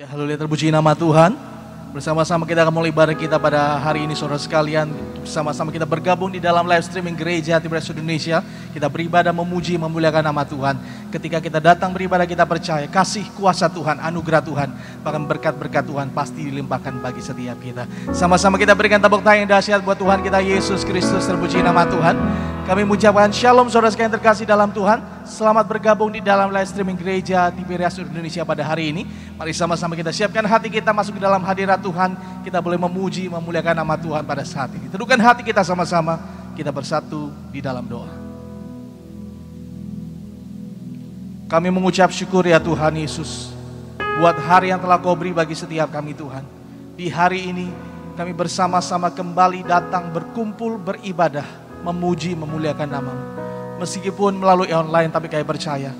Ya, haleluya, terpuji nama Tuhan. Bersama-sama kita akan mulai ibadah kita pada hari ini, saudara sekalian. Bersama-sama kita bergabung di dalam live streaming Gereja Hati Beras Indonesia. Kita beribadah, memuji, memuliakan nama Tuhan. Ketika kita datang beribadah, kita percaya kasih kuasa Tuhan, anugerah Tuhan, bahkan berkat-berkat Tuhan pasti dilimpahkan bagi setiap kita. Sama-sama kita berikan tepuk tangan yang dahsyat buat Tuhan kita Yesus Kristus. Terpuji nama Tuhan. Kami mengucapkan shalom saudara sekalian terkasih dalam Tuhan. Selamat bergabung di dalam live streaming Gereja Hati Beras Indonesia pada hari ini. Mari sama-sama kita siapkan hati kita masuk ke dalam hadirat Tuhan. Kita boleh memuji, memuliakan nama Tuhan pada saat ini. Teduhkan hati kita sama-sama. Kita bersatu di dalam doa. Kami mengucap syukur ya Tuhan Yesus, buat hari yang telah Kau beri bagi setiap kami Tuhan. Di hari ini kami bersama-sama kembali datang berkumpul beribadah, memuji, memuliakan nama-Mu. Meskipun melalui online, tapi kami percaya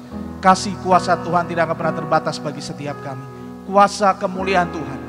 kasih kuasa Tuhan tidak akan pernah terbatas bagi setiap kami. Kuasa kemuliaan Tuhan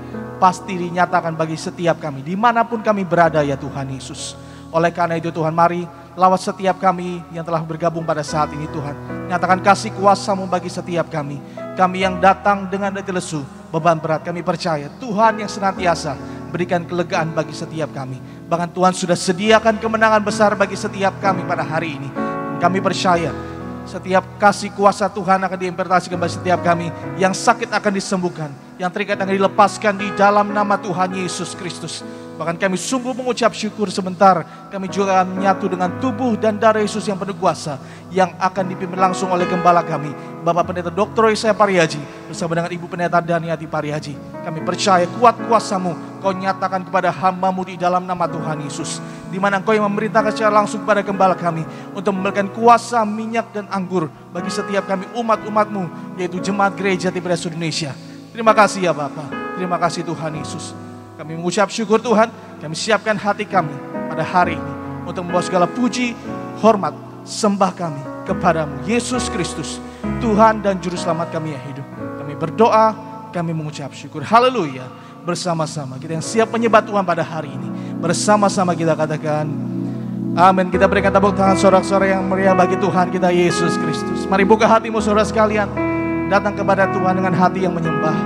pasti dinyatakan bagi setiap kami, dimanapun kami berada ya Tuhan Yesus. Oleh karena itu Tuhan, mari lawat setiap kami yang telah bergabung pada saat ini Tuhan. Nyatakan kasih kuasa-Mu bagi setiap kami. Kami yang datang dengan hati lesu, beban berat, kami percaya Tuhan yang senantiasa berikan kelegaan bagi setiap kami. Bahkan Tuhan sudah sediakan kemenangan besar bagi setiap kami pada hari ini. Kami percaya setiap kasih kuasa Tuhan akan diimpartasikan bagi setiap kami. Yang sakit akan disembuhkan, yang terikat akan dilepaskan di dalam nama Tuhan Yesus Kristus. Bahkan kami sungguh mengucap syukur sebentar. Kami juga akan menyatu dengan tubuh dan darah Yesus yang penuh kuasa, yang akan dipimpin langsung oleh gembala kami, Bapak Pendeta Dr. Yesaya Parihaji, bersama dengan Ibu Pendeta Daniati Parihaji. Kami percaya kuat kuasa-Mu Kau nyatakan kepada hamba-Mu di dalam nama Tuhan Yesus, di mana Engkau yang memerintahkan secara langsung kepada gembala kami untuk memberikan kuasa, minyak dan anggur bagi setiap kami umat-umat-Mu, yaitu Jemaat Gereja Hati Beras Indonesia. Terima kasih ya Bapa, terima kasih Tuhan Yesus. Kami mengucap syukur Tuhan, kami siapkan hati kami pada hari ini untuk membawa segala puji, hormat, sembah kami kepadamu Yesus Kristus, Tuhan dan Juru Selamat kami yang hidup. Kami berdoa, kami mengucap syukur. Haleluya. Bersama-sama kita yang siap menyembah Tuhan pada hari ini, bersama-sama kita katakan amin. Kita berikan tepuk tangan sorak-sorai yang meriah bagi Tuhan kita Yesus Kristus. Mari buka hatimu saudara sekalian, datang kepada Tuhan dengan hati yang menyembah,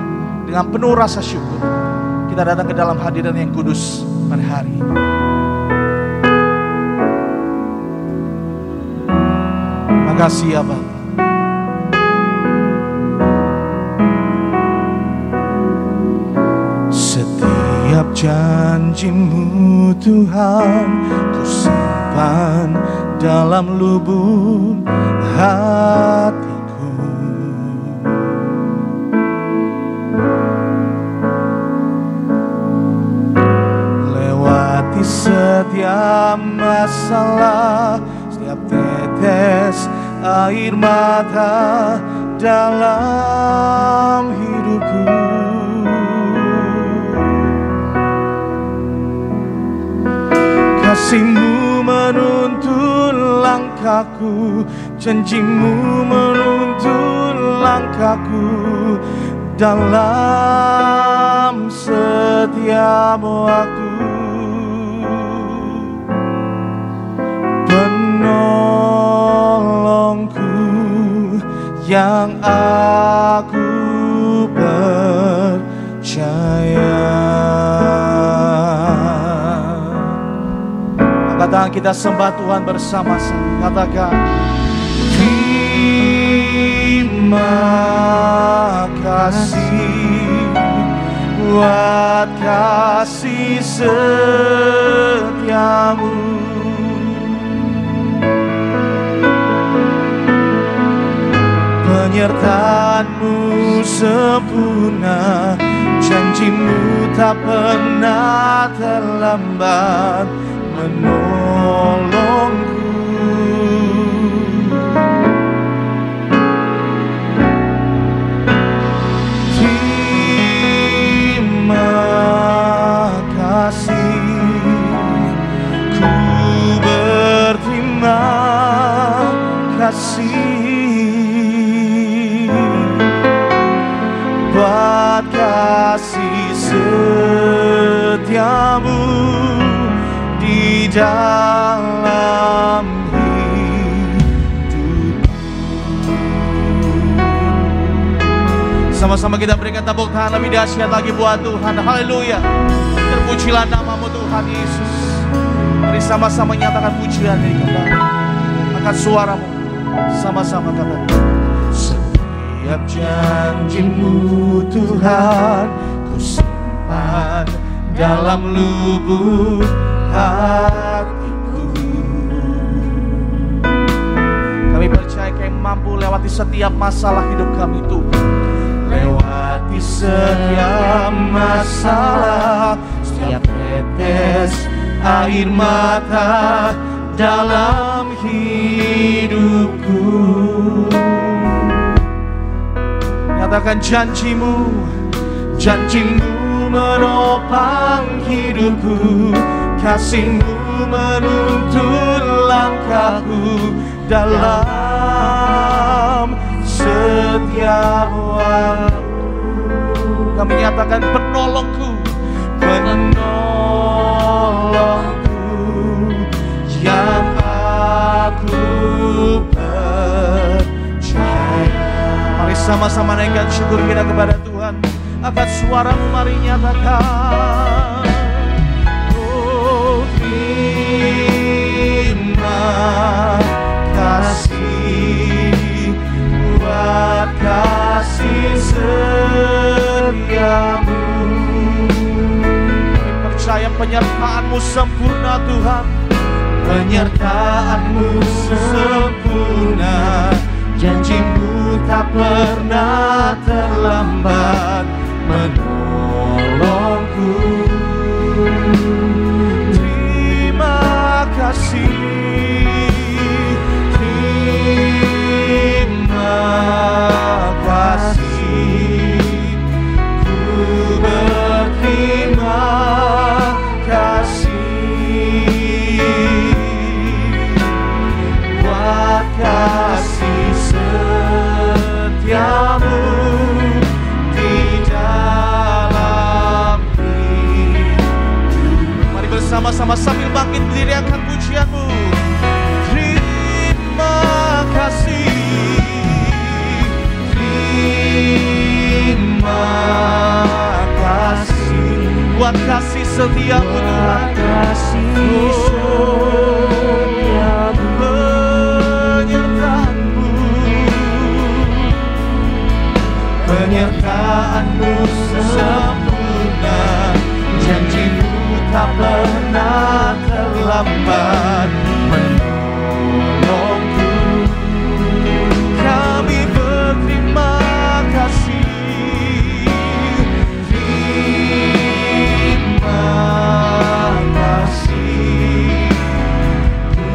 dengan penuh rasa syukur. Kita datang ke dalam hadirat yang kudus pada hari ini. Terima kasih ya Bapa. Setiap janji-Mu Tuhan Ku simpan dalam lubuk hatiku. Lewati setiap masalah, setiap tetes air mata dalam hidupku. Kasih-Mu menuntun langkahku, janji-Mu menuntun langkahku dalam setiap waktu. Penolongku yang aku percaya. Katakan kita sembah Tuhan bersama-sama. Katakan terima kasih buat kasih setia-Mu. Penyertaan-Mu sempurna, janji-Mu tak pernah terlambat menolongku. Terima kasih, ku berterima kasih buat kasih setia-Mu di dalam hidupku. Sama-sama kita berikan tepuk tangan lebih dahsyat lagi buat Tuhan. Haleluya. Terpujilah namamu Tuhan Yesus. Mari sama-sama nyatakan pujian ini kembali. Angkat suaramu. Sama-sama katakan. Setiap janji-Mu Tuhan ku simpan dalam lubuk hatiku. Kami percaya Kau mampu lewati setiap masalah hidup kami Tuhan. Lewati setiap masalah, setiap tetes air mata dalam hidupku. Nyatakan janji-Mu, janji-Mu menopang hidupku, kasih-Mu menuntun langkahku dalam setiap waktu. Kami nyatakan penolongku, penolongku yang aku percaya. Mari sama-sama naikkan syukur kita kepada Tuhan. Angkat suaramu, mari nyatakan. Oh, terima kasih buat kasih setiamu. Kami percaya penyertaan-Mu sempurna Tuhan. Penyertaan-Mu sempurna, janji-Mu tak pernah terlambat menolongku. Terima kasih, terima kasih, ku berterima kasih buat kasih setiamu di dalam hidup. Mari bersama-sama sambil bangkit berdiri angkat pujian-Mu. Terima kasih, terima kasih buat kasih setiamu Tuhan. Penyertaan-Mu sempurna, janji-Mu tak pernah terlambat menolongku. Kami berterima kasih, terima kasih, ku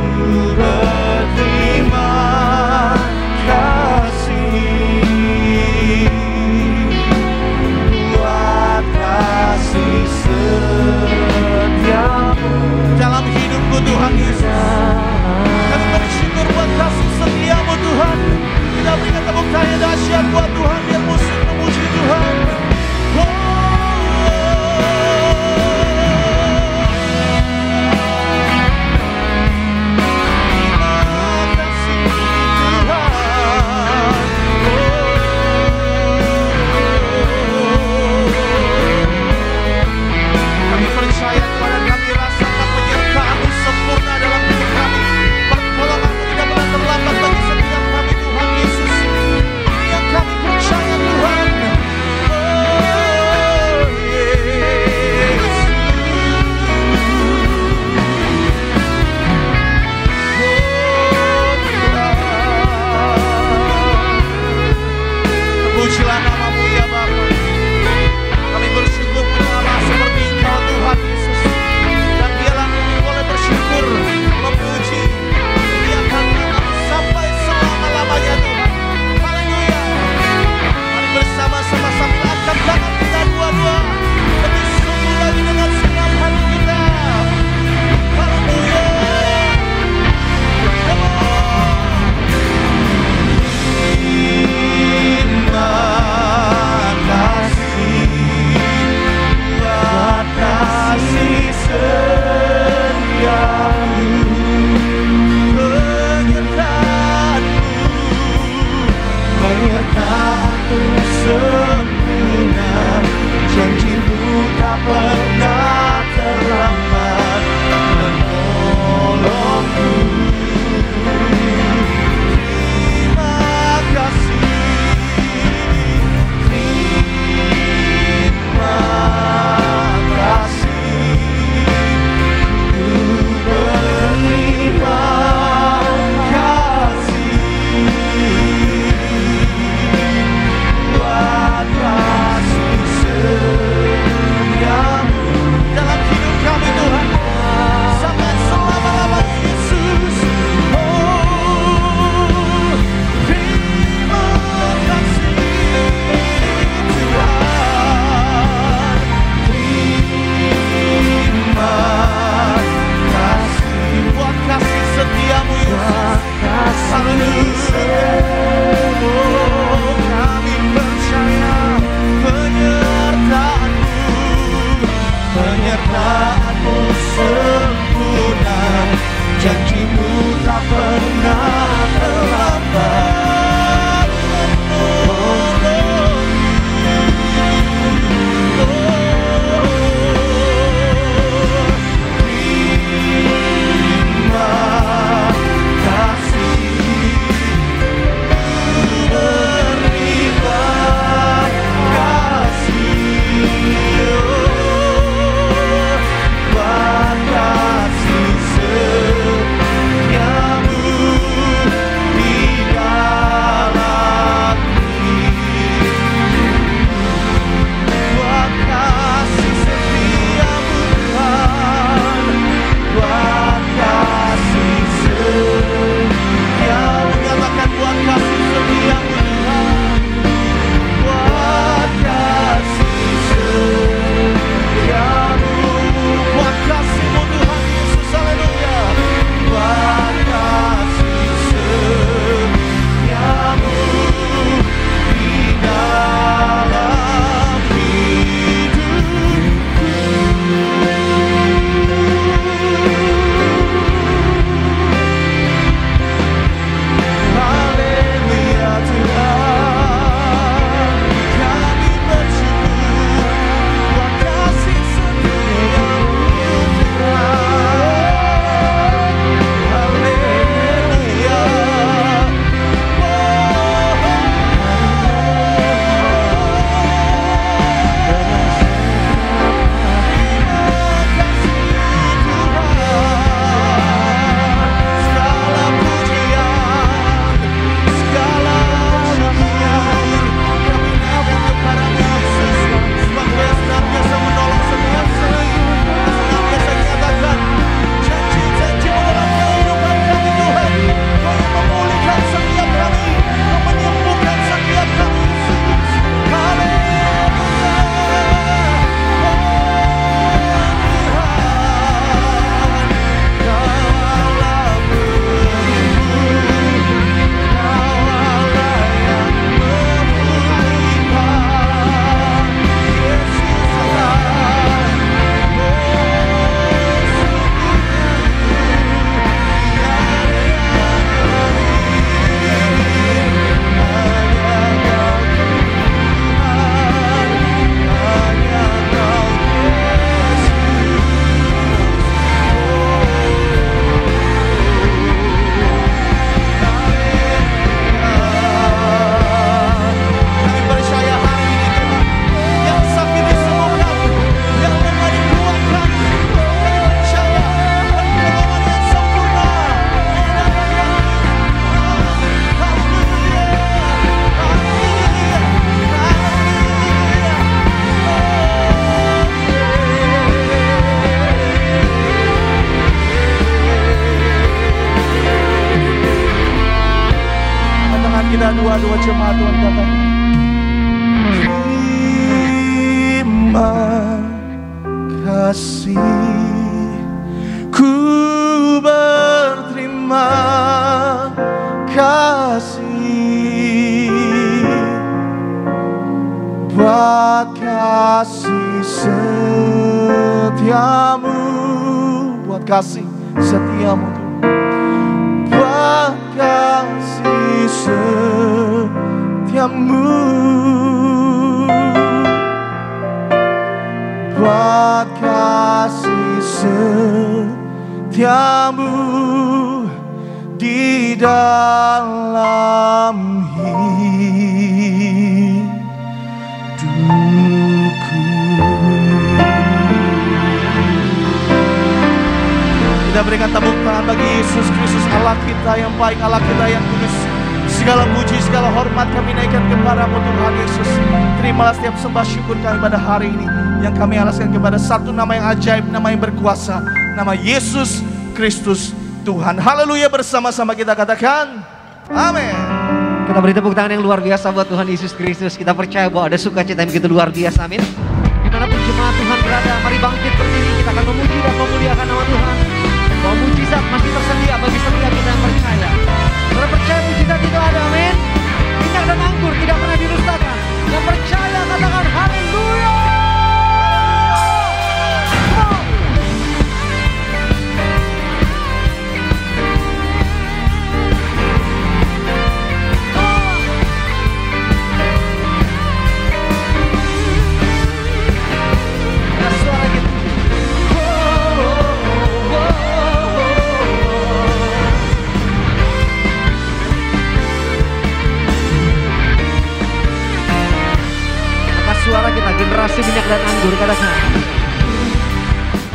berterima kasih buat kasih setiamu dalam hidupku Tuhan Yesus. doa-doa jemaat Tuhan katakan. Terima kasih, ku berterima kasih buat kasih setiamu, buat kasih setiamu Tuhan, buat kasih setiamu, buat kasih setiamu di dalam hidupku. Kita berikan tepuk tangan bagi Yesus Kristus, Allah kita yang baik, Allah kita yang kudus. Segala puji, segala hormat kami naikkan kepada-Mu Tuhan Yesus. Terimalah setiap sembah syukur kami pada hari ini, yang kami alaskan kepada satu nama yang ajaib, nama yang berkuasa, nama Yesus Kristus Tuhan. Haleluya, bersama-sama kita katakan amin. Kita beri tepuk tangan yang luar biasa buat Tuhan Yesus Kristus. Kita percaya bahwa ada sukacita yang begitu luar biasa, amin. Dimanapun jemaat Tuhan berada, mari bangkit berdiri. Kita akan memuji dan memuliakan nama Tuhan. Bahwa mujizat masih tersedia bagi setiap kita yang percaya. Saudara percaya mujizat itu ada, amin. Minyak dan anggur tidak pernah didustakan. Yang percaya katakan haleluya. Suara kita generasi minyak dan anggur, katakan.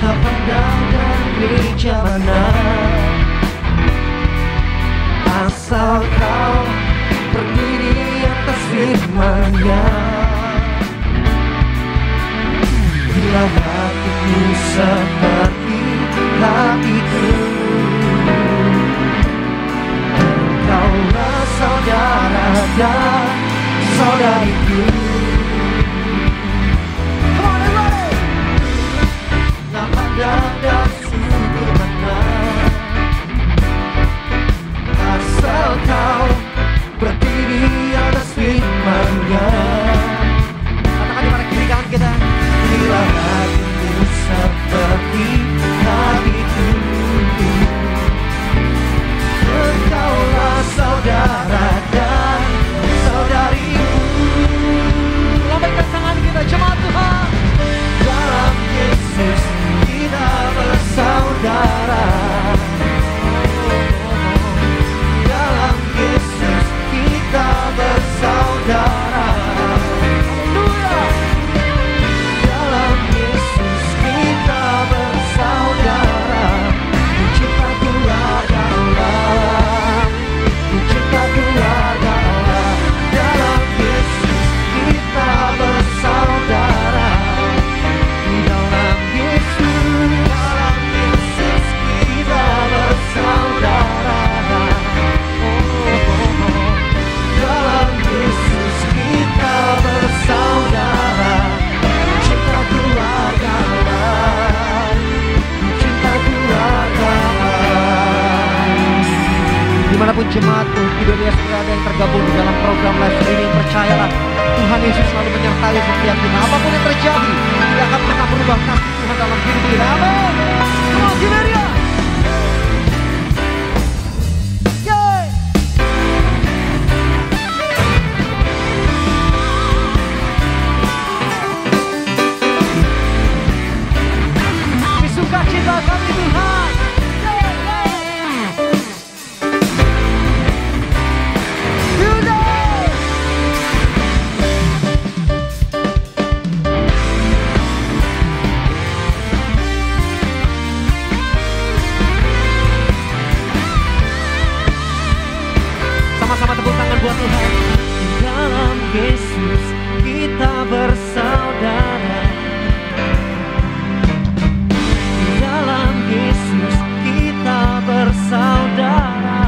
Kapan datang gereja mana, asal kau berdiri atas firman-Nya. Bila hatiku seperti hatiku, kaulah saudara dan saudariku. Dan sungguh mana, asal kau berdiri atas firman-Nya. Katakan di mana kiri kanan kita. Bila hatiku seperti hatiku, engkaulah saudara dan saudariku. Lambaikan tangan kita, jemaat Tuhan. Dalam Yesus kita bersaudara, dalam Yesus kita bersaudara. Haleluya. Dalam Yesus kita bersaudara. Mencinta keluarga Allah, mencinta keluarga Allah. Dalam Yesus kita bersaudara. Dalam Yesus kita bersaudara. Dalam Yesus kita bersaudara. Cinta keluarga Allah, cinta keluarga Allah. Dimanapun jemaat Indonesia berada yang tergabung di dalam program live streaming, percayalah Tuhan Yesus selalu menyertai setiap kita. Apapun yang terjadi, tidak akan pernah berubah kasih Tuhan dalam hidup kita. Amin. Come on, Gileria. Sukacita kami Tuhan. Sama-sama tepuk tangan buat Tuhan. Dalam Yesus kita bersaudara. Dalam Yesus kita bersaudara.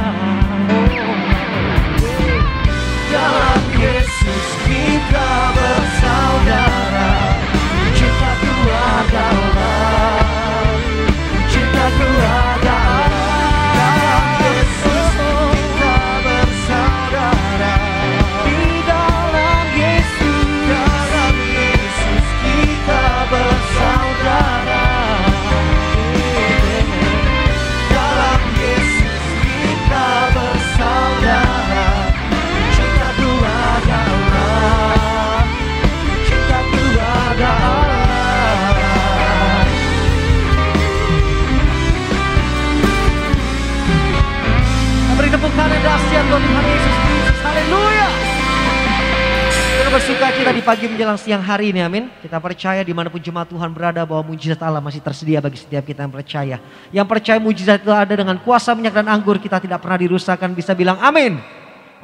bersuka cita di pagi menjelang siang hari ini, amin. Kita percaya dimanapun jemaat Tuhan berada bahwa mujizat Allah masih tersedia bagi setiap kita yang percaya. Yang percaya mujizat itu ada dengan kuasa minyak dan anggur, kita tidak pernah dirusakkan, bisa bilang amin.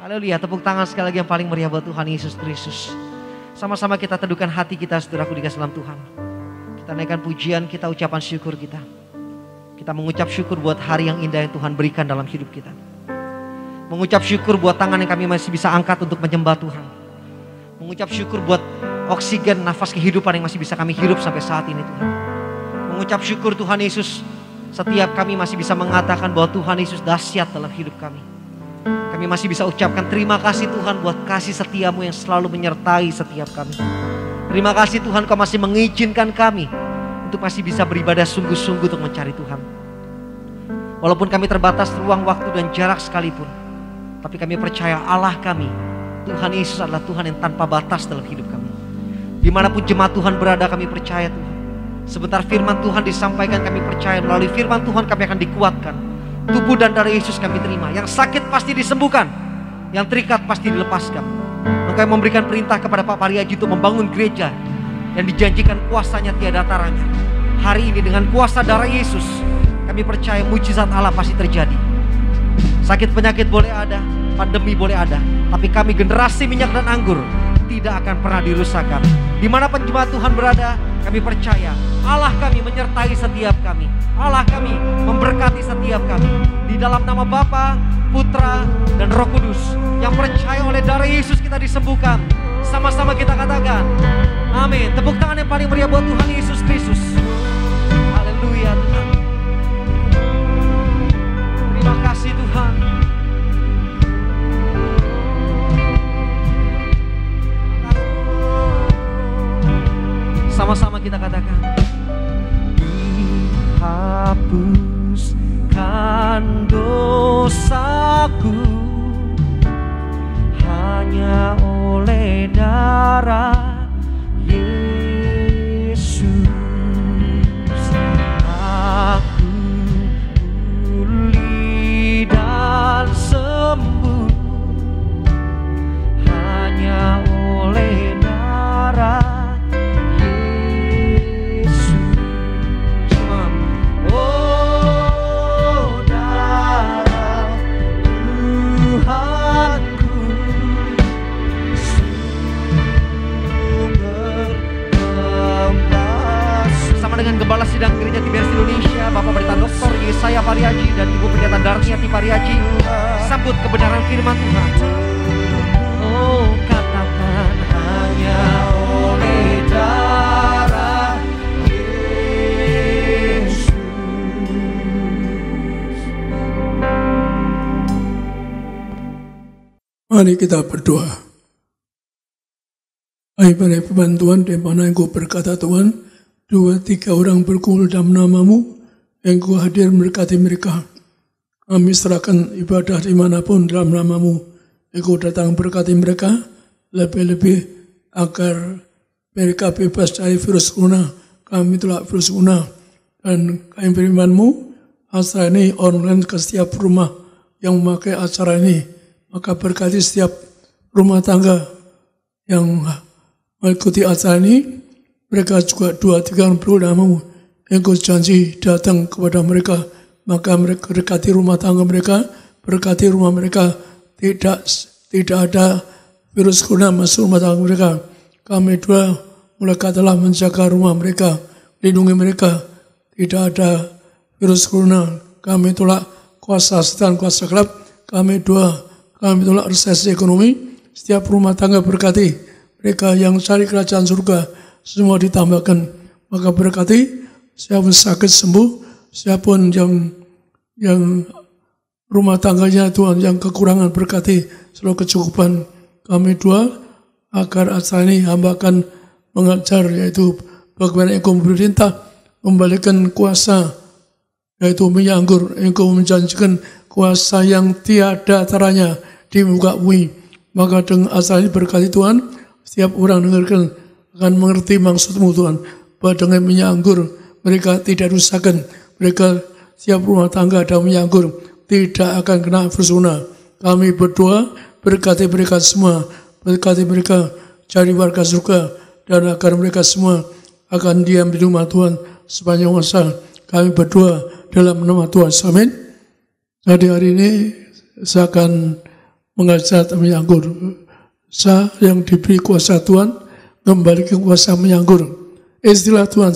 Haleluya, tepuk tangan sekali lagi yang paling meriah buat Tuhan Yesus Kristus. Sama-sama kita teduhkan hati kita, saudaraku dikasih dalam Tuhan. Kita naikkan pujian, kita ucapan syukur kita. Kita mengucap syukur buat hari yang indah yang Tuhan berikan dalam hidup kita. Mengucap syukur buat tangan yang kami masih bisa angkat untuk menyembah Tuhan. Mengucap syukur buat oksigen, nafas kehidupan yang masih bisa kami hirup sampai saat ini Tuhan. Mengucap syukur Tuhan Yesus, setiap kami masih bisa mengatakan bahwa Tuhan Yesus dahsyat dalam hidup kami. Kami masih bisa ucapkan terima kasih Tuhan buat kasih setiamu yang selalu menyertai setiap kami. Terima kasih Tuhan kau masih mengizinkan kami untuk masih bisa beribadah sungguh-sungguh untuk mencari Tuhan. Walaupun kami terbatas ruang, waktu dan jarak sekalipun, tapi kami percaya Allah kami, Tuhan Yesus adalah Tuhan yang tanpa batas dalam hidup kami. Dimanapun jemaat Tuhan berada, kami percaya Tuhan. Sebentar firman Tuhan disampaikan, kami percaya melalui firman Tuhan kami akan dikuatkan. Tubuh dan darah Yesus kami terima. Yang sakit pasti disembuhkan, yang terikat pasti dilepaskan. Engkau yang memberikan perintah kepada Pak Pariaji untuk membangun gereja yang dijanjikan kuasanya tiada taranya. Hari ini dengan kuasa darah Yesus, kami percaya mujizat Allah pasti terjadi. Sakit penyakit boleh ada, pandemi boleh ada, tapi kami generasi minyak dan anggur tidak akan pernah dirusakkan. Dimanapun jemaat Tuhan berada, kami percaya Allah kami menyertai setiap kami. Allah kami memberkati setiap kami. Di dalam nama Bapa, Putra, dan Roh Kudus, yang percaya oleh darah Yesus kita disembuhkan. Sama-sama kita katakan amin. Tepuk tangan yang paling meriah buat Tuhan Yesus Kristus. Haleluya Tuhan. Terima kasih Tuhan. Sama-sama kita katakan, dihapuskan dosaku hanya oleh darah Yesus. Aku pulih dan sembuh hanya oleh darah dengan Gembala Sidang Gereja Tiberias Indonesia, Bapak Pendeta Dr. Yesaya Pariaji dan Ibu Pendeta Darniati Pariaji, sambut kebenaran firman Tuhan. Oh, katakan hanya oleh darah Yesus. Mari kita berdoa. Hai pada firman Tuhan, di mana Engkau berkata Tuhan, 2-3 orang berkumpul dalam namamu, Engkau hadir memberkati mereka. Kami serahkan ibadah dimanapun dalam namamu, Engkau datang berkati mereka, lebih-lebih agar mereka bebas dari virus corona. Kami tolak virus corona, dan kami firman-Mu, acara ini online ke setiap rumah yang memakai acara ini, maka berkati setiap rumah tangga yang mengikuti acara ini. Mereka juga 2-3 orang namamu, Engkau janji datang kepada mereka, maka mereka berkati rumah tangga mereka, berkati rumah mereka, tidak ada virus corona masuk rumah tangga mereka. Kami doa, mereka telah menjaga rumah mereka, lindungi mereka, tidak ada virus corona. Kami tolak kuasa setan, kuasa gelap, kami doa, kami tolak resesi ekonomi, setiap rumah tangga berkati, mereka yang cari kerajaan surga, semua ditambahkan, maka berkati siapa sakit sembuh, siapa yang rumah tangganya Tuhan yang kekurangan berkati selalu kecukupan. Kami doa agar acara ini hamba akan mengajar, yaitu bagaimana Engkau memerintah membalikan kuasa, yaitu minyak anggur. Engkau menjanjikan kuasa yang tiada taranya di muka bumi. Maka dengan acara ini berkati Tuhan, setiap orang dengarkan akan mengerti maksud-Mu Tuhan, bahwa dengan minyak anggur mereka tidak rusakkan, mereka siap rumah tangga ada minyak anggur tidak akan kena virus corona. Kami berdoa berkati mereka semua, berkati mereka cari warga surga, dan agar mereka semua akan diam di rumah Tuhan sepanjang masa. Kami berdoa dalam nama Tuhan. Amin. Jadi hari ini saya akan mengajar menyanggur. Saya yang diberi kuasa Tuhan kembali ke kuasa menyanggur. Istilah Tuhan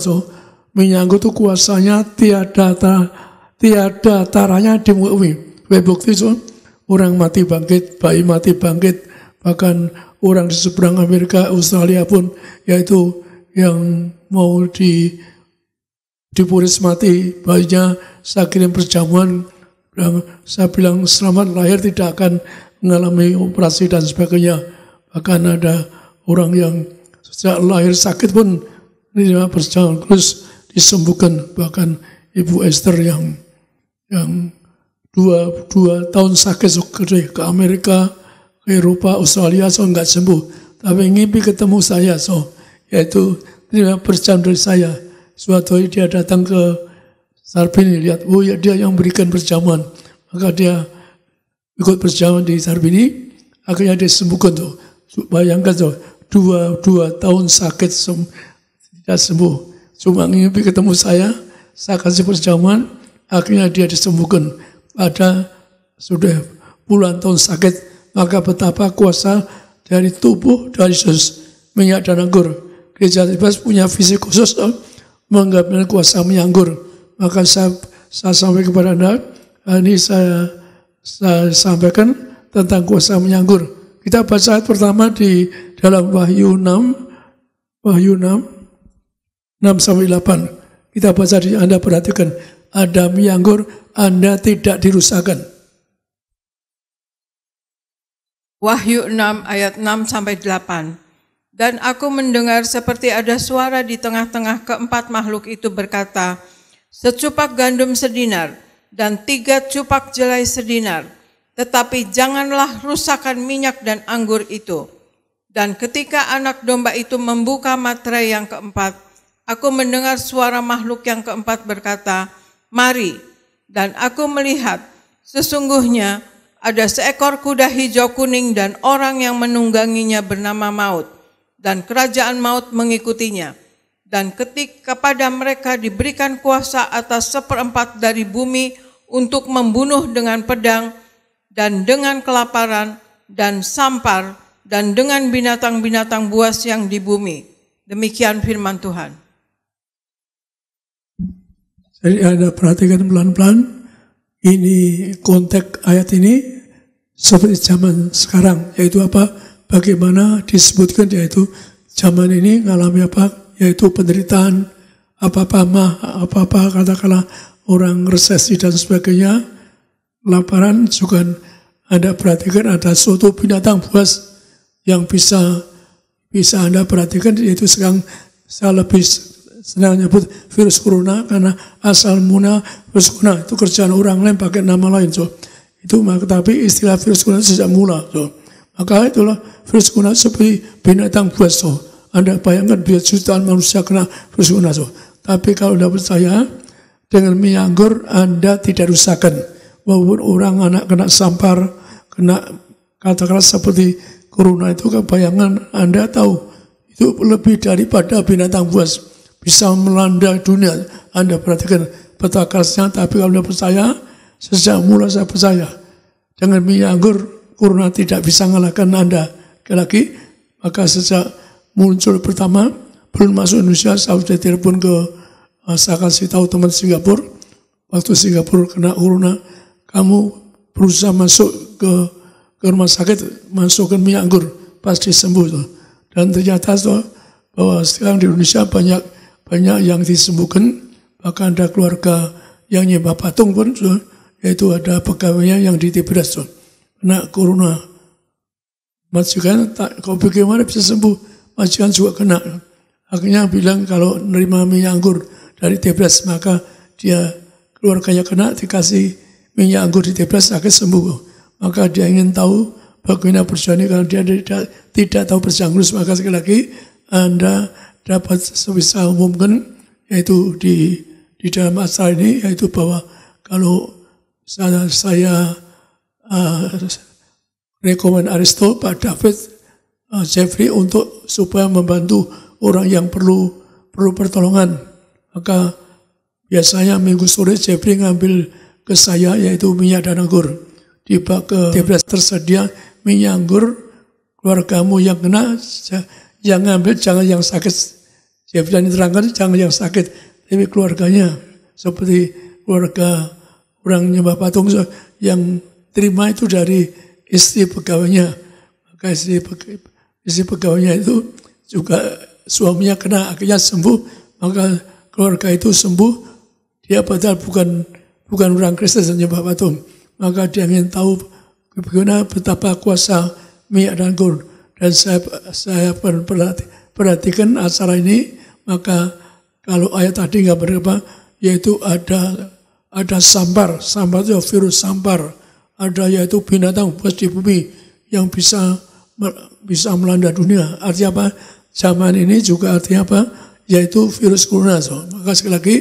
menyanggur itu kuasanya tiada taranya di bumi. Bukti orang mati bangkit, bayi mati bangkit, bahkan orang di seberang Amerika, Australia pun, yaitu yang mau dipuris mati, bayinya saya kirim perjamuan, saya bilang selamat lahir, tidak akan mengalami operasi dan sebagainya. Bahkan ada orang yang sejak lahir sakit pun menerima perjamuan terus disembuhkan. Bahkan Ibu Esther yang 2 tahun sakit ke Amerika, ke Eropa, Australia, nggak sembuh. Tapi ngimpi ketemu saya, yaitu terima perjamuan dari saya. Suatu hari dia datang ke Sarbini, lihat, oh ya dia yang berikan perjamuan. Maka dia ikut perjamuan di Sarbini, akhirnya dia sembuhkan tuh. Bayangkan tuh, 2 tahun sakit tidak sembuh. Cuma ngimpi ketemu saya kasih perjamuan, akhirnya dia disembuhkan. Pada sudah puluhan tahun sakit, maka betapa kuasa dari tubuh dari Yesus, minyak dan anggur. Gereja Bebas punya visi khusus mengambil kuasa menyanggur. Maka saya sampaikan kepada Anda, ini saya sampaikan tentang kuasa menyanggur. Kita baca ayat pertama di dalam Wahyu 6 sampai 8. Kita baca di Anda perhatikan, ada menyanggur, Anda tidak dirusakkan. Wahyu 6 ayat 6 sampai 8. Dan aku mendengar seperti ada suara di tengah-tengah keempat makhluk itu berkata, secupak gandum sedinar dan 3 cupak jelai sedinar, tetapi janganlah rusakkan minyak dan anggur itu. Dan ketika anak domba itu membuka materai yang keempat, aku mendengar suara makhluk yang keempat berkata, mari. Dan aku melihat, sesungguhnya ada seekor kuda hijau kuning dan orang yang menungganginya bernama Maut, dan kerajaan maut mengikutinya. Dan ketika pada mereka diberikan kuasa atas 1/4 dari bumi untuk membunuh dengan pedang, dan dengan kelaparan, dan sampar, dan dengan binatang-binatang buas yang di bumi. Demikian firman Tuhan. Jadi Anda perhatikan pelan-pelan, ini konteks ayat ini seperti zaman sekarang, yaitu apa? Bagaimana disebutkan, yaitu zaman ini mengalami apa? Yaitu penderitaan, apa-apa katakanlah orang resesi dan sebagainya, laparan juga. Anda perhatikan ada suatu binatang buas yang bisa Anda perhatikan, yaitu sekarang saya lebih senang nyebut virus corona karena asal mula virus corona itu kerjaan orang lain pakai nama lain, itu tapi istilah virus corona sejak mula, maka itulah virus corona seperti binatang buas, Anda bayangkan biar jutaan manusia kena virus corona, tapi kalau Anda percaya dengan menyanggur Anda tidak rusakkan, walaupun orang anak kena sampar, kena katakanlah seperti corona itu, kan bayangan Anda tahu itu lebih daripada binatang buas. Bisa melanda dunia. Anda perhatikan petakarnya, tapi kalau Anda percaya, sejak mula saya percaya, dengan menyanggur, corona tidak bisa mengalahkan Anda. Lagi, maka sejak muncul pertama, belum masuk Indonesia, saya sudah telepon ke, saya kasih tahu teman Singapura, waktu Singapura kena corona, kamu berusaha masuk ke rumah sakit, masukkan minyak anggur, pasti sembuh. Dan ternyata bahwa sekarang di Indonesia banyak yang disembuhkan, bahkan ada keluarga yang nyembah patung pun, yaitu ada pegawainya yang di Tibras, kena corona. Majikan, kau bagaimana bisa sembuh? Majikan juga kena. Akhirnya bilang kalau nerima minyak anggur dari Tibras, maka dia keluarganya kena, dikasih minyak anggur di Tibras, akhirnya sembuh. Maka dia ingin tahu bagaimana perjalanan, kalau dia tidak tahu berjanggut, maka sekali lagi Anda dapat bisa umumkan, yaitu di dalam acara ini, yaitu bahwa kalau saya rekomend Aristo, Pak David Jeffrey untuk supaya membantu orang yang perlu pertolongan. Maka biasanya minggu sore Jeffrey ngambil ke saya yaitu minyak dan anggur. Tiba ke Debras tersedia minyak anggur, keluargamu yang kena, yang ngambil jangan yang sakit. Jeffrey diterangkan jangan yang sakit, tapi keluarganya seperti keluarga orang nyembah patung yang terima itu dari istri pegawainya. Maka istri pegawainya itu juga suaminya kena akhirnya sembuh, maka keluarga itu sembuh. Dia padahal bukan orang Kristen dan nyembah patung. Maka dia ingin tahu bagaimana betapa kuasa minyak dan anggur. Dan saya perhatikan acara ini, maka kalau ayat tadi nggak berapa, yaitu ada sampar itu virus sampar, ada yaitu binatang buas di bumi yang bisa melanda dunia. Artinya apa? Zaman ini juga artinya apa? Yaitu virus corona. Maka sekali lagi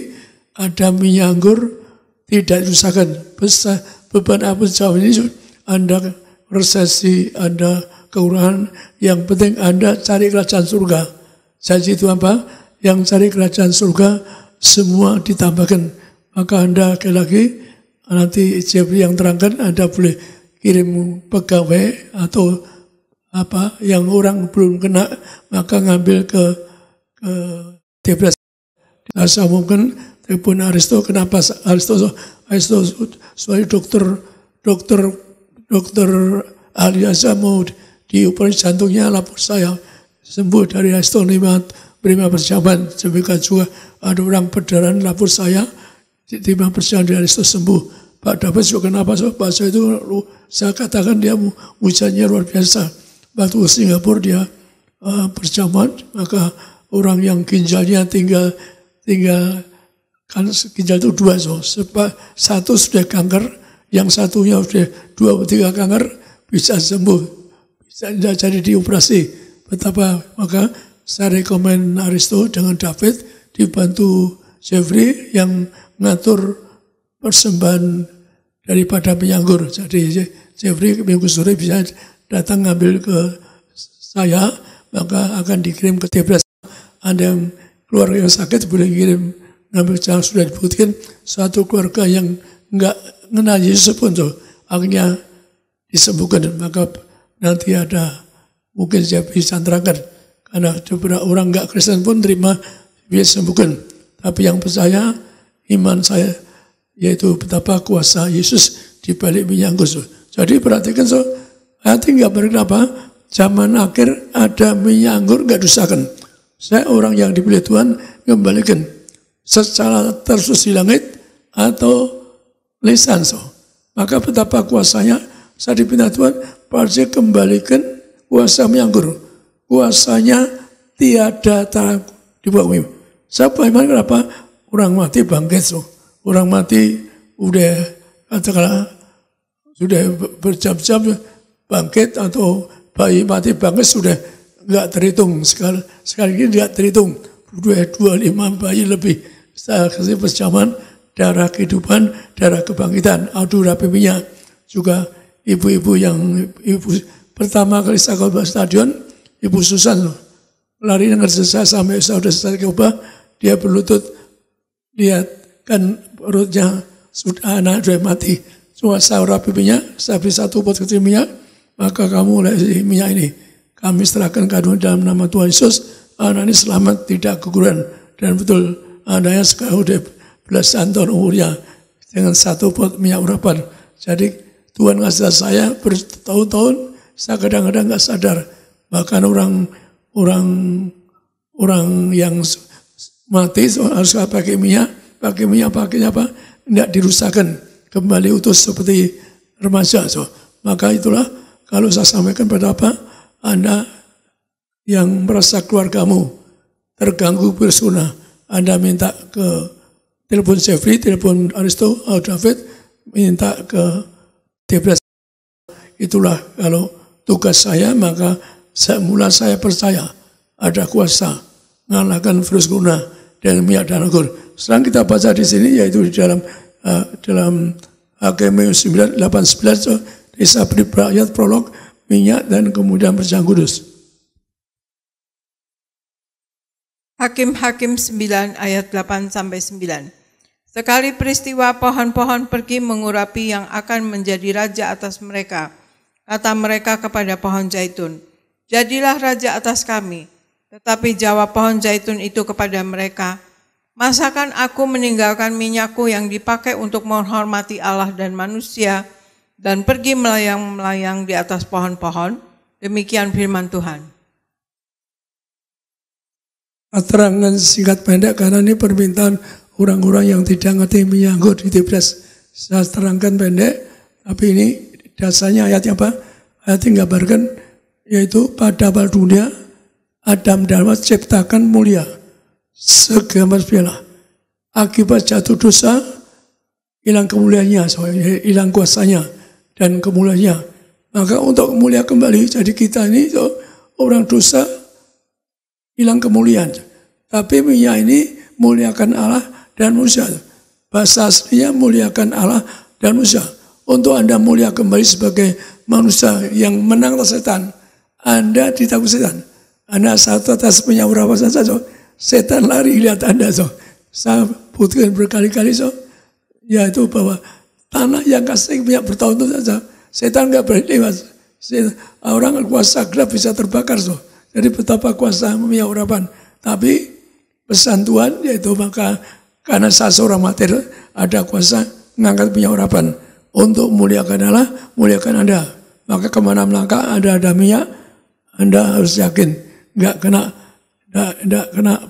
ada minyak anggur tidak dirusakan. Beban apa jauh ini? Anda resesi, Anda kekurangan. Yang penting Anda cari kerajaan surga. Janji itu apa? Yang cari kerajaan surga semua ditambahkan. Maka Anda sekali lagi nanti Jeffrey yang terangkan, Anda boleh kirim pegawai atau apa yang orang belum kena, maka ngambil ke Debras. Saya mungkin telepon Aristo, kenapa Aristo soalnya dokter ahli aja mau dioperasi jantungnya, lapor saya sembuh dari Aristo 5 perjalanan. Demikian juga ada orang perdarahan lapor saya 5 perjalanan dari Aristo sembuh. Pak David juga kenapa Pak saya itu saya katakan dia hujannya luar biasa. Waktu Singapura dia perjamuan, maka orang yang ginjalnya tinggal kan ginjal itu 2, satu sudah kanker, yang satunya sudah 2-3 kanker bisa sembuh, bisa jadi dioperasi. Betapa maka saya rekomen Aristo dengan David dibantu Jeffrey yang ngatur persembahan daripada minyak anggur. Jadi Jeffrey minggu sore bisa datang ngambil ke saya, maka akan dikirim ke Debras. Anda yang keluarga yang sakit boleh kirim ngambil, jangan sudah dibuktikan satu keluarga yang enggak mengenal Yesus pun akhirnya disembuhkan. Maka nanti ada mungkin saya bisa terangkan, karena beberapa orang enggak Kristen pun terima bisa sembuhkan. Tapi yang percaya iman saya yaitu betapa kuasa Yesus di balik minyak anggur. Jadi perhatikan hati nggak berkenapa, zaman akhir ada minyak anggur nggak dusakan. Saya orang yang dipilih Tuhan kembalikan secara tersus di langit atau lisan. Maka betapa kuasanya saya dipindah Tuhan, pasti kembalikan kuasa minyak anggur. Kuasanya tiada di bawah bumi. Siapa iman kenapa? Orang mati bangkit. Orang mati udah katakanlah sudah berjam-jam bangkit, atau bayi mati bangkit sudah nggak terhitung, sekali ini nggak terhitung 25 bayi lebih. Saya kasih perjaman darah kehidupan, darah kebangkitan, adu rapi minyak. Juga ibu-ibu pertama kali saya ke stadion, Ibu Susan lari dengan saya sampai saya sudah selesai khotbah, dia berlutut, lihat kan perutnya sudah anak sudah mati. Cuma saya rapi minyak, saya beri 1 pot kecil minyak, maka kamu oleh minyak ini. Kami serahkan kandungan dalam nama Tuhan Yesus, anak ini selamat, tidak keguguran. Dan betul, anaknya sekarang sudah belasan tahun umurnya, dengan 1 pot minyak urapan. Jadi Tuhan ngasih saya bertahun-tahun, saya kadang-kadang nggak sadar. Bahkan orang yang mati harus pakai minyak pakainya apa? Tidak dirusakkan, kembali utuh seperti remaja. Maka itulah kalau saya sampaikan pada Anda yang merasa keluargamu terganggu bersuna, Anda minta ke telepon Jeffrey, telepon Aristo, David, minta ke Debras. Itulah kalau tugas saya, maka saya percaya ada kuasa mengalahkan virus corona dan minyak dan anggur. Sekarang kita baca di sini, yaitu di dalam Hakim 9:8-11, saya beri ayat prolog minyak dan kemudian perjanjian kudus. Hakim-Hakim 9 ayat 8-9. Sekali peristiwa pohon-pohon pergi mengurapi yang akan menjadi raja atas mereka. Kata mereka kepada pohon zaitun, jadilah raja atas kami. Tetapi jawab pohon zaitun itu kepada mereka, masakan aku meninggalkan minyakku yang dipakai untuk menghormati Allah dan manusia dan pergi melayang-melayang di atas pohon-pohon? Demikian firman Tuhan. Keterangan singkat pendek karena ini permintaan orang-orang yang tidak ngerti menyangkut di Tibres. Saya terangkan pendek, tapi ini dasarnya ayatnya apa? Ayat yang gambarkan yaitu pada awal dunia Adam dan Hawa ciptakan mulia segambar piala. Akibat jatuh dosa hilang kemuliaannya, hilang kuasanya dan kemuliaannya. Maka untuk mulia kembali, jadi kita ini orang dosa hilang kemuliaan. Tapi minyak ini muliakan Allah dan manusia. Bahasa aslinya muliakan Allah dan manusia. Untuk Anda mulia kembali sebagai manusia yang menang atas setan, Anda ditakut setan. Anda satu atas penyaurapan saja, setan lari lihat Anda. Saya buktikan berkali-kali, yaitu bahwa tanah yang kasih minyak bertahun-tahun saja, setan nggak berani lewat. Orang kuasa gelap bisa terbakar. Jadi betapa kuasa minyak urapan. Tapi pesan Tuhan yaitu maka karena saya seorang martir ada kuasa mengangkat minyak urapan untuk muliakan Allah, muliakan Anda. Maka kemana melangkah ada minyak, Anda harus yakin nggak kena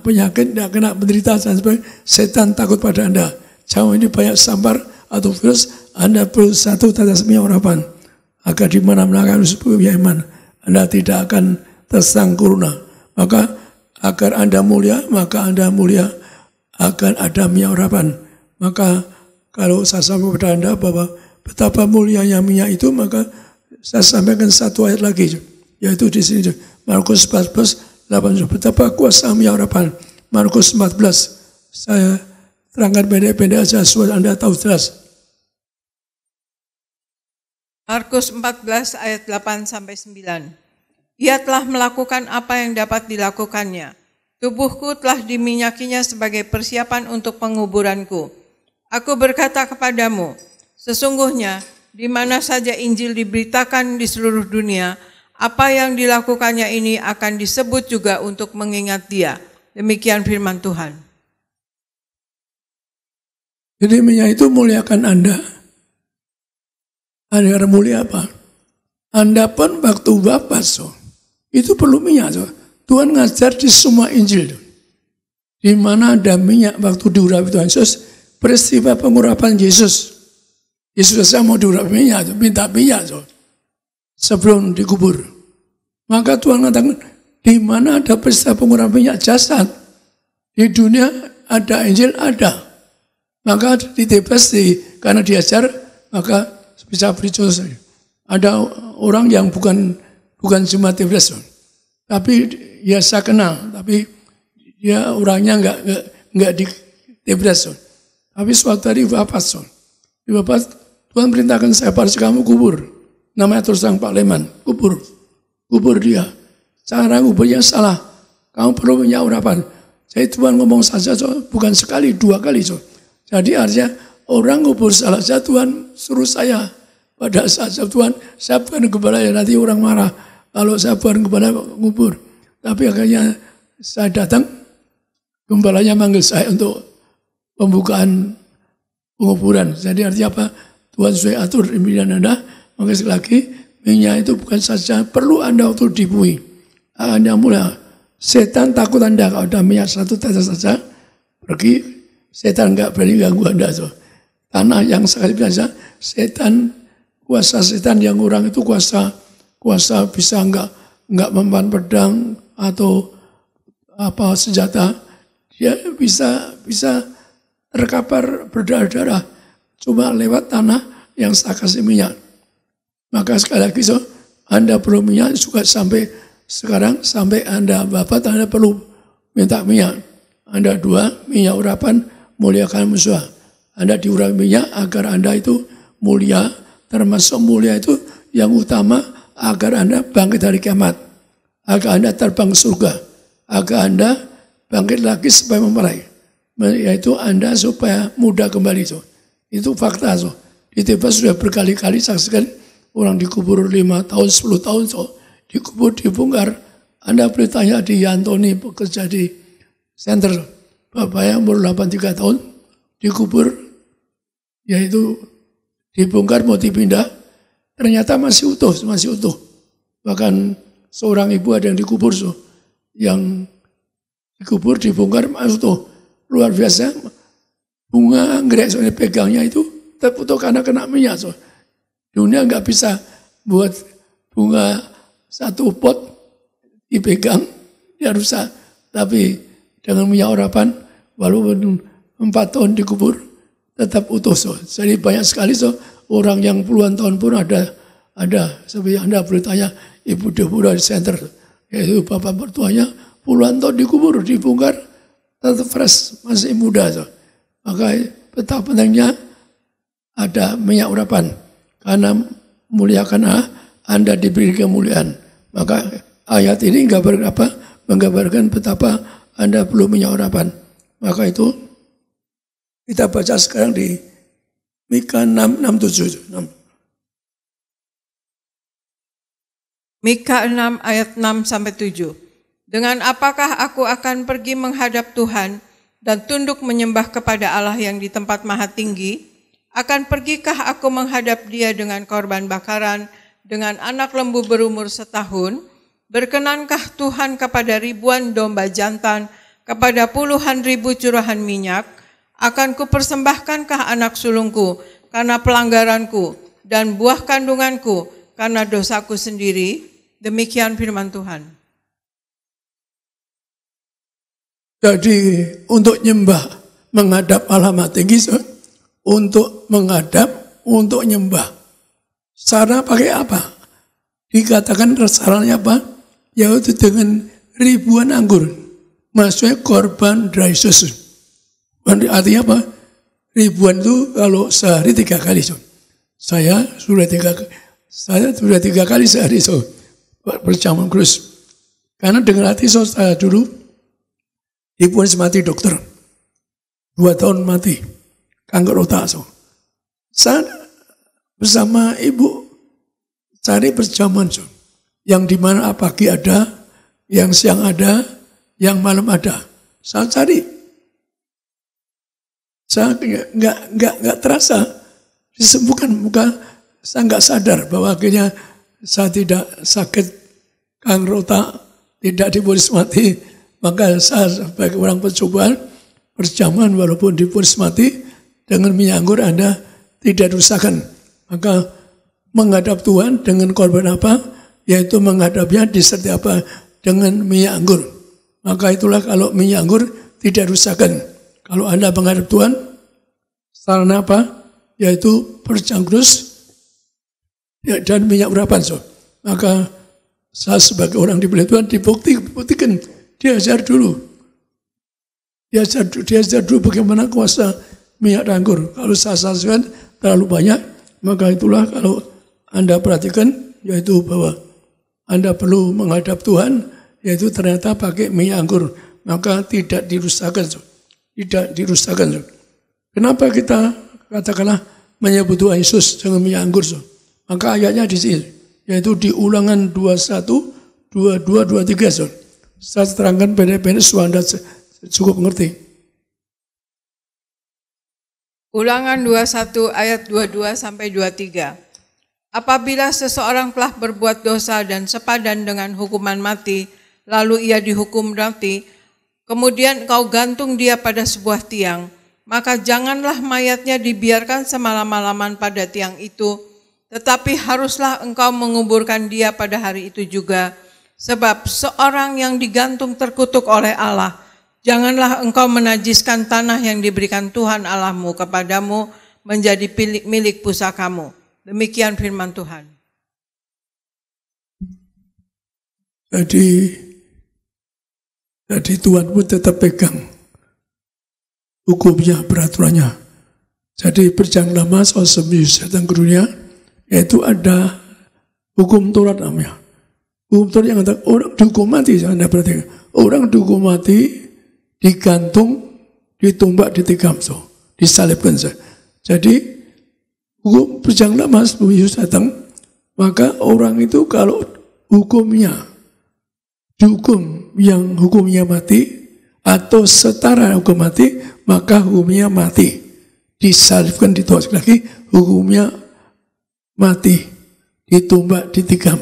penyakit, nggak kena penderitaan dan sebagainya. Setan takut pada Anda. Jauh ini banyak sampar atau virus, Anda perlu satu tetes minyak urapan agar di mana melangkah harus punya iman. Anda tidak akan tersangkurna. Maka agar Anda mulia, maka Anda mulia akan ada minyak urapan. Maka kalau saya sampaikan kepada Anda bahwa betapa mulianya minyak itu, maka saya sampaikan satu ayat lagi, yaitu di sini Markus 14:8. Betapa kuasa minyak urapan. Markus 14. Saya terangkan pendek-pendek saja supaya Anda tahu jelas. Markus 14 ayat 8-9. Ia telah melakukan apa yang dapat dilakukannya. Tubuhku telah diminyakinya sebagai persiapan untuk penguburanku. Aku berkata kepadamu, sesungguhnya di mana saja Injil diberitakan di seluruh dunia, apa yang dilakukannya ini akan disebut juga untuk mengingat dia. Demikian firman Tuhan. Jadi minyak itu muliakan Anda. Anda mulia apa? Anda pun waktu wafat, itu perlu minyak. Tuhan ngajar di semua Injil. Di mana ada minyak waktu diurapi Tuhan Yesus, peristiwa pengurapan Yesus. Yesus saya mau diurapi minyak, minta minyak sebelum dikubur. Maka Tuhan mengatakan, di mana ada peristiwa pengurapan minyak jasad, di dunia ada Injil, ada. Maka di Tibres, karena diajar, maka bisa beri contoh. Ada orang yang bukan cuma Tibres, tapi ya saya kenal, tapi dia orangnya enggak di Tibres. Tapi suatu hari wafat. Di wafat, Tuhan perintahkan saya pada kamu kubur. Namanya terus terang Pak Leman, kubur dia. Cara kuburnya salah. Kamu perlu minyak urapan. Jadi Tuhan ngomong saja, bukan sekali, 2 kali. Jadi artinya orang kubur salah saja, Tuhan suruh saya. Pada saat Tuhan, saya bukan gembala, ya nanti orang marah. Kalau saya bukan gembala kubur. Tapi akhirnya saya datang, gembalanya manggil saya untuk pembukaan penguburan. Jadi artinya apa? Tuhan sudah atur pimpinan Anda. Maka sekali lagi, minyak itu bukan saja perlu Anda untuk dibui. Anda mulai, setan takut Anda kalau ada minyak satu tetes saja, pergi, setan enggak berani ganggu Anda. Tanah yang sekali biasa, setan, kuasa setan yang orang itu kuasa bisa enggak mempan pedang atau apa senjata, dia bisa terkapar berdarah-darah cuma lewat tanah yang saya kasih minyak. Maka sekali lagi Anda perlu minyak juga sampai sekarang, sampai Anda wafat Anda perlu minta minyak. Anda 2, minyak urapan muliakan musuh. Anda diurapi minyak agar Anda itu mulia, termasuk mulia itu yang utama agar Anda bangkit dari kiamat, agar Anda terbang ke surga, agar Anda bangkit lagi supaya mempelai. Yaitu Anda supaya muda kembali. So. Itu fakta. So. Di Tibet sudah berkali-kali saksikan orang dikubur 5 tahun, 10 tahun. So. Dikubur, dibongkar. Anda boleh tanya di Antoni bekerja di center. Bapaknya umur 83 tahun. Dikubur. Yaitu dibongkar mau dipindah. Ternyata masih utuh. Bahkan seorang ibu ada yang dikubur. So. Yang dikubur, dibongkar, masuk tuh. Luar biasa. Bunga anggrek soalnya pegangnya itu terputus karena kena minyak. So. Dunia nggak bisa buat bunga satu pot dipegang, dia rusak. Tapi dengan minyak urapan, walaupun 4 tahun dikubur, tetap utuh. So. Jadi banyak sekali orang yang puluhan tahun pun ada. Seperti Anda boleh tanya Ibu Deborah di center. Yaitu bapak mertuanya puluhan tahun dikubur, dibongkar, tetap fresh, masih muda. So. Maka betapa pentingnya ada minyak urapan. Karena muliakan Anda diberi kemuliaan. Maka ayat ini menggambarkan betapa Anda perlu minyak urapan. Maka itu kita baca sekarang di Mika 6:7. Mika 6 ayat 6-7. Dengan apakah aku akan pergi menghadap Tuhan dan tunduk menyembah kepada Allah yang di tempat maha tinggi? Akan pergikah aku menghadap Dia dengan korban bakaran, dengan anak lembu berumur setahun? Berkenankah Tuhan kepada ribuan domba jantan, kepada puluhan ribu curahan minyak? Akan kupersembahkankah anak sulungku karena pelanggaranku dan buah kandunganku karena dosaku sendiri? Demikian firman Tuhan. Jadi untuk nyembah, menghadap Allah maha tinggi, untuk menghadap, untuk nyembah. Cara pakai apa? Dikatakan sarannya apa? Yaitu dengan ribuan anggur. Maksudnya korban dry season. Artinya apa? Ribuan itu kalau sehari 3 kali. Saya sudah 3 kali sehari berjaman terus. Karena dengan hati saya dulu diponis mati dokter. 2 tahun mati. Kanker otak. Saya bersama ibu cari berjaman. Yang dimana pagi ada, yang siang ada, yang malam ada. Saya cari. Saya nggak terasa disembuhkan. Saya nggak sadar bahwa akhirnya saya tidak sakit kanker otak, tidak diponis mati. Maka saya sebagai orang percobaan berjaman walaupun diponis mati dengan minyak anggur Anda tidak rusakkan. Maka menghadap Tuhan dengan korban apa? Yaitu menghadapnya disertai apa? Dengan minyak anggur. Maka itulah kalau minyak anggur tidak rusakkan. Kalau Anda menghadap Tuhan, sarana apa? Yaitu percangkrus dan minyak urapan. Maka saya sebagai orang dipilih Tuhan dibuktikan. Diajar dulu bagaimana kuasa minyak anggur. Kalau saya saksikan terlalu banyak, maka itulah kalau Anda perhatikan, yaitu bahwa Anda perlu menghadap Tuhan, yaitu ternyata pakai minyak anggur, maka tidak dirusakkan. Kenapa kita katakanlah menyebut Tuhan Yesus dengan minyak anggur? Maka ayatnya di sini, yaitu di Ulangan 21, 22, 23. Saya terangkan pendek-pendek supaya Anda cukup mengerti. Ulangan 21 ayat 22-23. Apabila seseorang telah berbuat dosa dan sepadan dengan hukuman mati, lalu ia dihukum mati, kemudian engkau gantung dia pada sebuah tiang, maka janganlah mayatnya dibiarkan semalam-malaman pada tiang itu, tetapi haruslah engkau menguburkan dia pada hari itu juga. Sebab seorang yang digantung terkutuk oleh Allah. Janganlah engkau menajiskan tanah yang diberikan Tuhan Allahmu kepadamu menjadi milik pusakamu. Demikian firman Tuhan. Jadi Tuhan pun tetap pegang hukumnya, peraturannya. Jadi perjalanan lama soal sebelum datang ke dunia, yaitu ada hukum Taurat namanya. Hukum Taurat yang kata orang dihukum mati, Anda perhatikan. Orang dihukum mati digantung, ditumbak, ditikam, disalibkan. Jadi hukum berjang lama sebelum Yesus datang, maka orang itu kalau hukumnya dihukum yang hukumnya mati atau setara hukum mati, maka hukumnya mati, disalibkan, ditolak lagi, hukumnya mati, ditumbak, ditikam.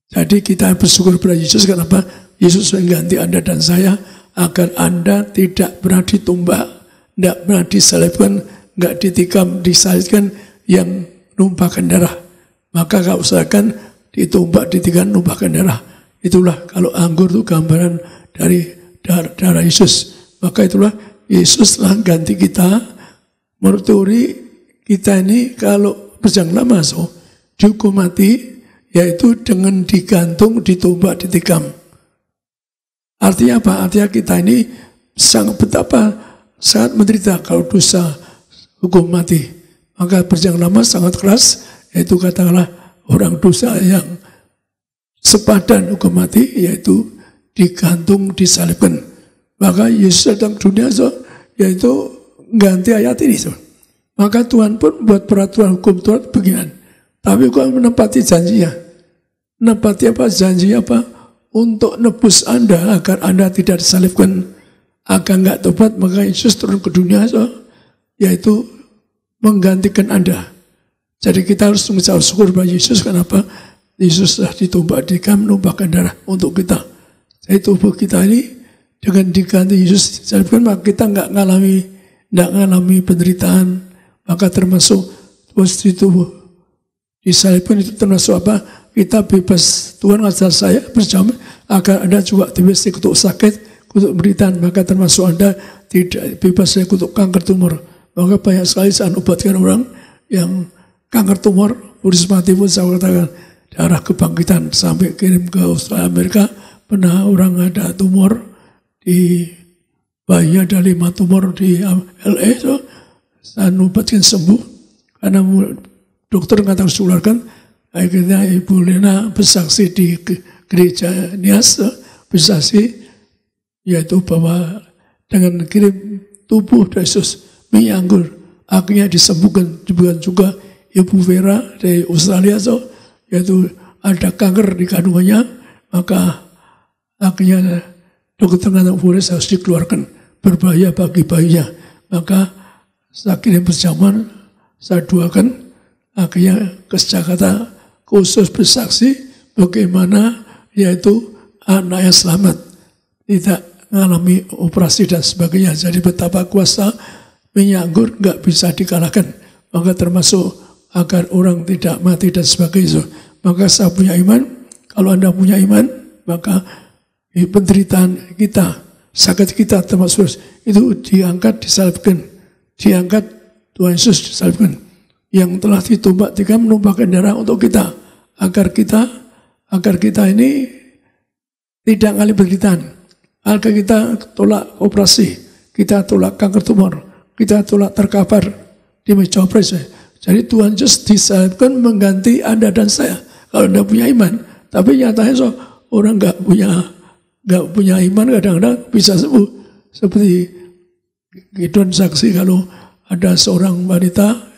Jadi kita bersyukur pada Yesus. Kenapa? Yesus mengganti Anda dan saya agar Anda tidak pernah ditumbak, tidak pernah disalibkan, nggak ditikam, disalibkan yang numpahkan darah. Maka kau usahakan ditumbak, ditikam, numpahkan darah. Itulah kalau anggur itu gambaran dari darah Yesus. Maka itulah Yesus telah ganti kita. Menurut teori kita ini kalau berjang lama dihukum mati, yaitu dengan digantung, ditumbak, ditikam. Artinya apa? Artinya kita ini sangat menderita kalau dosa hukum mati. Maka berjang lama sangat keras, yaitu katakanlah orang dosa yang sepadan hukum mati, yaitu digantung, disalibkan. Maka Yesus datang ke dunia, yaitu ganti ayat ini. Maka Tuhan pun buat peraturan hukum Tuhan beginian. Tapi kok menepati janjinya? Menepati apa? Janji apa? Untuk nebus Anda agar Anda tidak disalibkan, agar enggak tobat. Maka Yesus turun ke dunia, yaitu menggantikan Anda. Jadi kita harus mengucap syukur pada Yesus. Kenapa? Yesus sudah ditumbak, ditikam, menumpahkan darah untuk kita. Jadi tubuh kita ini dengan diganti Yesus disalibkan, maka kita enggak ngalami penderitaan. Maka termasuk di tubuh disalibkan itu termasuk apa? Kita bebas. Tuhan ajar saya berjamin agar Anda juga bebas dari kutuk sakit, kutuk penderitaan. Maka termasuk Anda tidak bebas dari kutuk kanker tumor. Maka banyak sekali saya obatkan orang yang kanker tumor, udah mati pun saya katakan darah kebangkitan sampai kirim ke Australia, Amerika. Pernah orang ada tumor di bayi, ada 5 tumor di LA, saya obatkan sembuh karena dokter nggak tahu keluarkan. Akhirnya Ibu Lena bersaksi di gereja Nias, bersaksi yaitu bahwa dengan kirim tubuh Yesus minyak anggur, akhirnya disembuhkan juga Ibu Vera dari Australia, yaitu ada kanker di kandungannya. Maka akhirnya dokter nggak tahu harus dikeluarkan, berbahaya bagi bayinya. Maka saya kirim berjamaah, saya doakan. Akhirnya ke Jakarta khusus bersaksi bagaimana yaitu anaknya selamat, tidak mengalami operasi dan sebagainya. Jadi betapa kuasa minyak anggur nggak bisa dikalahkan. Maka termasuk agar orang tidak mati dan sebagainya. Maka saya punya iman, kalau Anda punya iman, maka penderitaan kita, sakit kita termasuk itu diangkat, disalibkan, diangkat Tuhan Yesus disalibkan, yang telah ditumbak, menumpahkan darah untuk kita, agar kita ini tidak mengalami penderitaan, agar kita tolak operasi, kita tolak kanker tumor, kita tolak terkapar di meja operasi. Jadi Tuhan Yesus disalibkan mengganti Anda dan saya. Kalau Anda punya iman, tapi nyatanya orang nggak punya iman kadang-kadang bisa sembuh. Seperti Gideon saksi kalau ada seorang wanita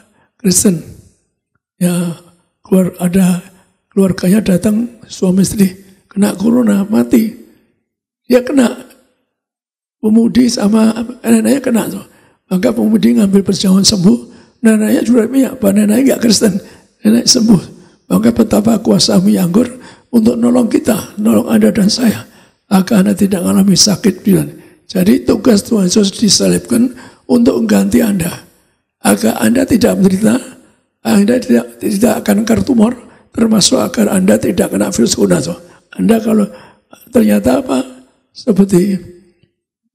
Kristen, ya keluarganya datang, suami istri kena corona mati, dia kena, pemudi sama neneknya kena, maka pemudi ngambil perjalanan sembuh, neneknya juga minyak, neneknya nggak Kristen, nenek sembuh. Maka betapa kuasa minyak anggur untuk nolong kita, nolong Anda dan saya, agar Anda tidak mengalami sakit. Jadi tugas Tuhan Yesus disalibkan untuk mengganti Anda, agar Anda tidak menderita, Anda tidak akan kanker tumor, termasuk agar Anda tidak kena virus corona. Anda kalau ternyata apa, seperti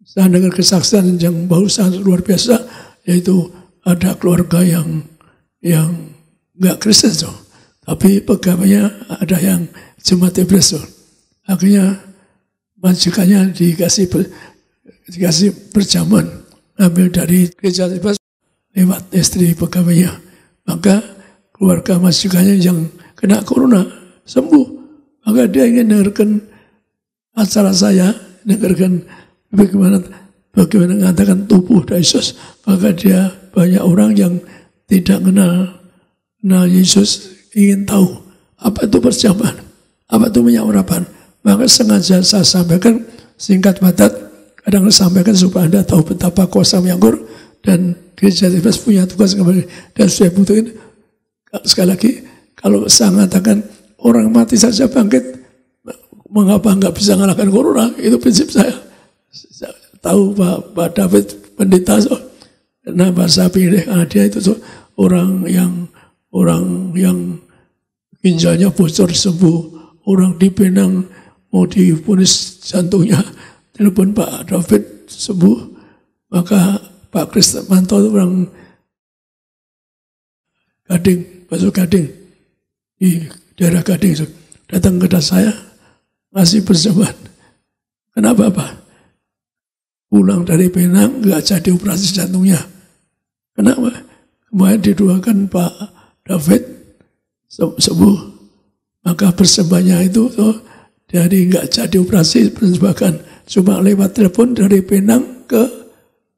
saya dengar kesaksian yang baru sangat luar biasa, yaitu ada keluarga yang nggak Kristen, tapi pegawainya ada yang jemaat Iblis. Akhirnya majikannya dikasih perjamuan, ambil dari gereja Iblis lewat istri pegawainya. Maka keluarga majikannya yang kena corona sembuh. Maka dia ingin dengarkan acara saya, dengarkan bagaimana bagaimana mengatakan tubuh dari Yesus, maka dia banyak orang yang tidak kenal Yesus ingin tahu apa itu perjamuan, apa itu minyak urapan. Maka sengaja saya sampaikan singkat padat, kadang sampaikan supaya Anda tahu betapa kuasa minyak anggur, dan Gereja Tibas punya tugas kembali. Dan saya butuhin sekali lagi, kalau saya mengatakan orang mati saja bangkit, mengapa nggak bisa mengalahkan corona? Itu prinsip saya. Saya tahu Pak David pendeta, kenapa saya pilih, karena dia itu orang yang ginjalnya bocor sembuh, orang di Penang mau divonis jantungnya, telepon Pak David sembuh. Maka Pak Kristamanto orang Gading, masuk Gading, di daerah Gading, datang ke saya, ngasih persembahan. Kenapa Pak? Pulang dari Penang nggak jadi operasi jantungnya. Kenapa? Kemarin didoakan Pak David sembuh, maka persembahannya itu jadi nggak jadi operasi, persembahan cuma lewat telepon dari Penang ke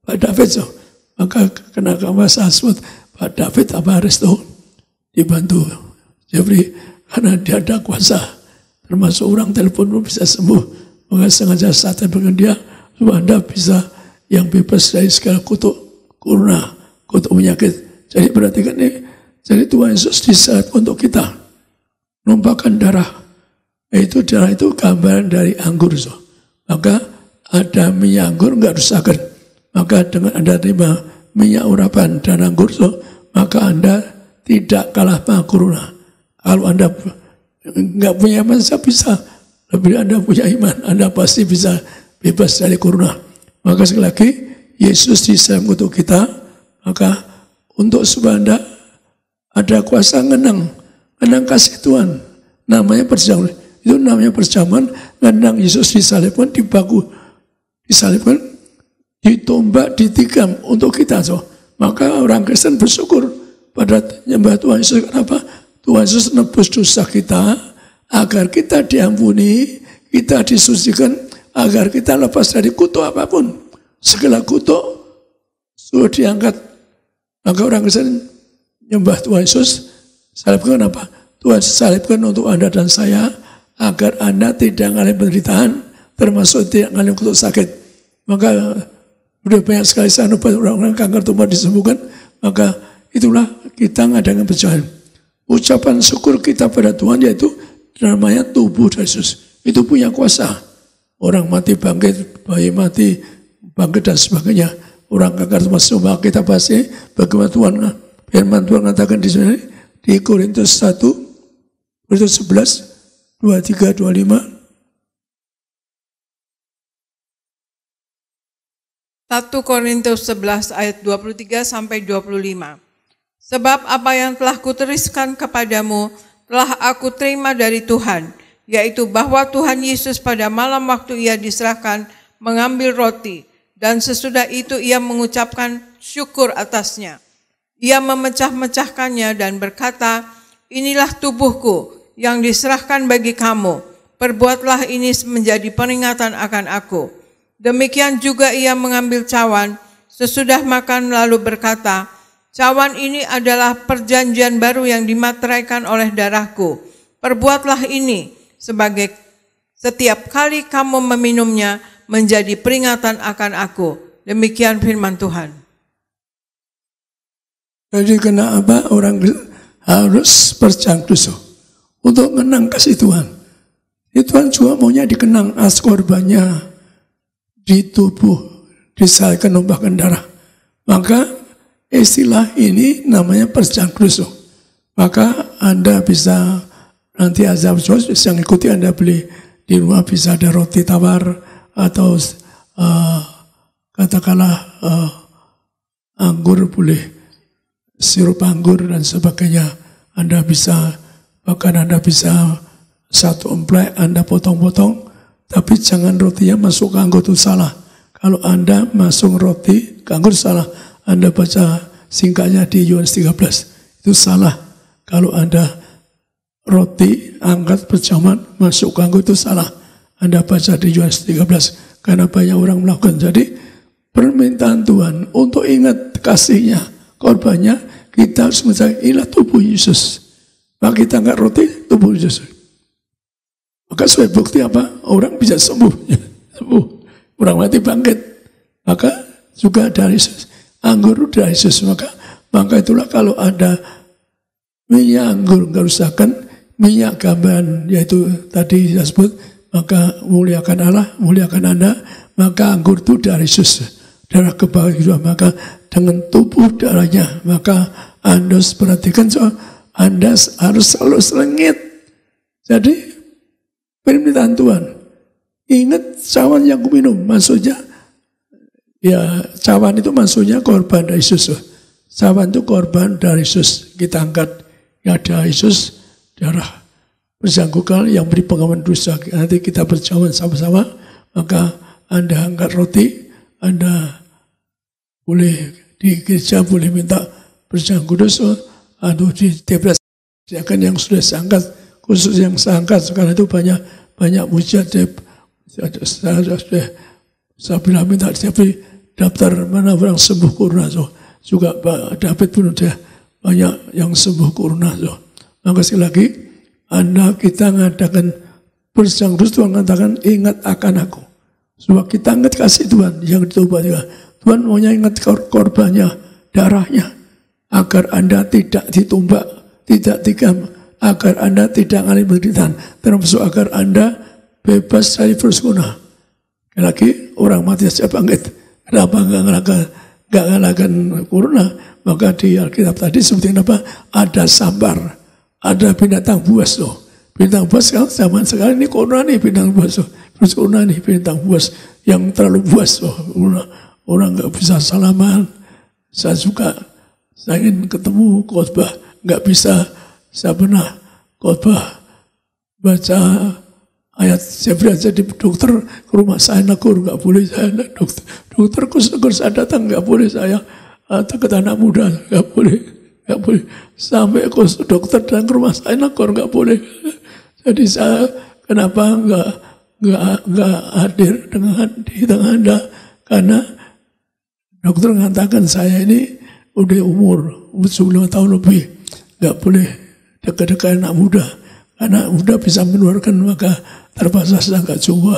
Pak David. Maka kenapa saya sebut Pak David apa Resto dibantu Jeffrey, karena dia ada kuasa, termasuk orang telepon pun bisa sembuh. Maka sengaja saya telepon dia supaya Anda bisa yang bebas dari segala kutuk corona, kutuk penyakit. Jadi perhatikan ini, jadi Tuhan Yesus disalib untuk kita, numpahkan darah. Itu darah itu gambaran dari anggur. Maka ada minyak anggur nggak rusakan. Maka dengan Anda terima minyak urapan dan anggur, maka Anda tidak kalah sama corona. Kalau Anda nggak punya iman, saya bisa. Lebih Anda punya iman, Anda pasti bisa bebas dari corona. Maka sekali lagi, Yesus disalib untuk kita, maka untuk supaya Anda ada kuasa ngenang kasih Tuhan. Namanya perjamuan. Itu namanya perjamuan, ngenang Yesus disalibkan, disalibkan, ditombak, ditikam untuk kita. Maka orang Kristen bersyukur pada nyembah Tuhan Yesus. Kenapa? Tuhan Yesus nebus dosa kita, agar kita diampuni, kita disucikan, agar kita lepas dari kutuk apapun. Segala kutuk sudah diangkat. Maka orang Kristen nyembah Tuhan Yesus, salibkan apa? Tuhan salibkan untuk Anda dan saya, agar Anda tidak mengalami penderitaan, termasuk tidak mengalami kutuk sakit. Maka sudah banyak sekali saya orang-orang kanker tumor disembuhkan. Maka itulah kita mengadakan perjamuan. Ucapan syukur kita pada Tuhan yaitu namanya tubuh Yesus. Itu punya kuasa. Orang mati bangkit, bayi mati bangkit dan sebagainya. Orang kanker tumor sembuh. Kita pasti bagaimana Tuhan, firman Tuhan mengatakan di sini di Korintus 1, Korintus 11, 23, 25. 1 Korintus 11 ayat 23 sampai 25. Sebab apa yang telah kutuliskan kepadamu telah aku terima dari Tuhan, yaitu bahwa Tuhan Yesus pada malam waktu ia diserahkan mengambil roti, dan sesudah itu ia mengucapkan syukur atasnya. Ia memecah-mecahkannya dan berkata, inilah tubuhku yang diserahkan bagi kamu, perbuatlah ini menjadi peringatan akan aku. Demikian juga ia mengambil cawan, sesudah makan lalu berkata, cawan ini adalah perjanjian baru yang dimateraikan oleh darahku. Perbuatlah ini sebagai setiap kali kamu meminumnya menjadi peringatan akan aku. Demikian firman Tuhan. Jadi kenapa orang harus berjangkris untuk mengenang kasih Tuhan? Tuhan juga maunya dikenang as korbannya di tubuh, disalibkan numpahkan darah. Maka istilah ini namanya perjangkris. Maka Anda bisa nanti azab yang ikuti, Anda beli di rumah, bisa ada roti tawar atau katakanlah anggur, boleh sirup anggur dan sebagainya. Anda bisa, bahkan Anda bisa satu emplek Anda potong-potong, tapi jangan rotinya masuk ke anggur, itu salah. Kalau Anda masuk roti ke anggur salah. Anda baca singkatnya di Yohanes 13, itu salah. Kalau Anda roti angkat perjamuan masuk ke anggur, itu salah. Anda baca di Yohanes 13, karena banyak orang melakukan. Jadi permintaan Tuhan untuk ingat kasihnya, korbannya, kita harus mencari inilah tubuh Yesus. Maka kita angkat roti, tubuh Yesus. Maka sebagai bukti apa? Orang bisa sembuh. Sembuh. Orang mati bangkit. Maka juga dari Yesus. Anggur dari Yesus. Maka itulah kalau ada minyak anggur kerusakan, minyak gambaran, yaitu tadi saya sebut, maka muliakan Allah, muliakan Anda, maka anggur itu dari Yesus. Darah kebahagiaan, maka dengan tubuh darahnya, maka Anda harus perhatikan soal Anda harus selalu selengit. Jadi permintaan Tuhan, ingat cawan yang kuminum, maksudnya ya cawan itu maksudnya korban dari Yesus. Cawan itu korban dari Yesus. Kita angkat ya ada Yesus, darah bersangkutan yang beri pengaman dosa. Nanti kita bercawan sama-sama, maka Anda angkat roti, Anda boleh di gereja boleh minta bersangkutan dosa, atau di TPS akan yang sudah seangkat, khusus yang seangkat sekarang itu banyak mujizat. Saya bilang minta tapi daftar mana orang sembuh corona, juga Pak David pun udah banyak yang sembuh corona. Maka sekali lagi kita mengadakan bersangkutan, Tuhan mengatakan ingat akan aku. Sebab kita ingat kasih Tuhan yang ditobat juga. Tuhan maunya ingat korbannya, darahnya, agar Anda tidak ditumbak, tidak tikam, agar Anda tidak mengalami penderitaan, termasuk agar Anda bebas dari virus corona. Lagi orang mati saja bangkit. Kenapa nggak ngalahkan corona? Maka di Alkitab tadi seperti apa? Ada sambar, ada binatang buas loh. Binatang buas kan zaman sekarang ini corona nih binatang buas loh. Virus corona nih binatang buas yang terlalu buas loh. Orang nggak bisa salaman. Saya ingin ketemu khotbah, nggak bisa. Saya pernah khotbah baca ayat Zebra jadi dokter ke rumah saya negur, nggak boleh saya dokter negur saya datang, nggak boleh saya ke anak muda, nggak boleh sampai ke dokter dan ke rumah saya negur, nggak boleh. Jadi saya kenapa nggak hadir di tengah Anda, karena dokter mengatakan saya ini udah umur 95 tahun lebih, nggak boleh dekat-dekat anak muda. Anak muda bisa menularkan, maka terpaksa saya nggak coba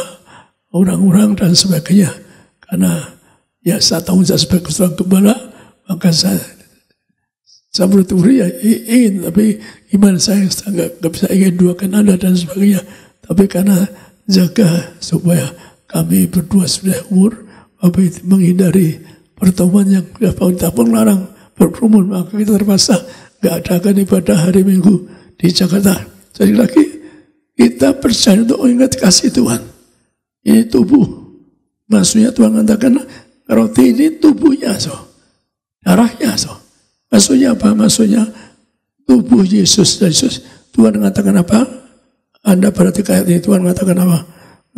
orang-orang dan sebagainya. Karena ya saya tahu saya sebagai seorang gembala, maka saya bertutur ya ingin, tapi iman saya nggak bisa ingin duakan Anda dan sebagainya. Tapi karena jaga supaya kami berdua sudah umur, tapi menghindari pertemuan yang kita pun larang berkerumun, maka kita terpaksa nggak adakan ibadah hari Minggu di Jakarta. Jadi lagi kita percaya untuk ingat kasih Tuhan. Ini tubuh. Maksudnya Tuhan mengatakan roti ini tubuhnya, darahnya. Maksudnya apa? Maksudnya tubuh Yesus. Tuhan mengatakan apa? Anda perhatikan ini, Tuhan mengatakan apa?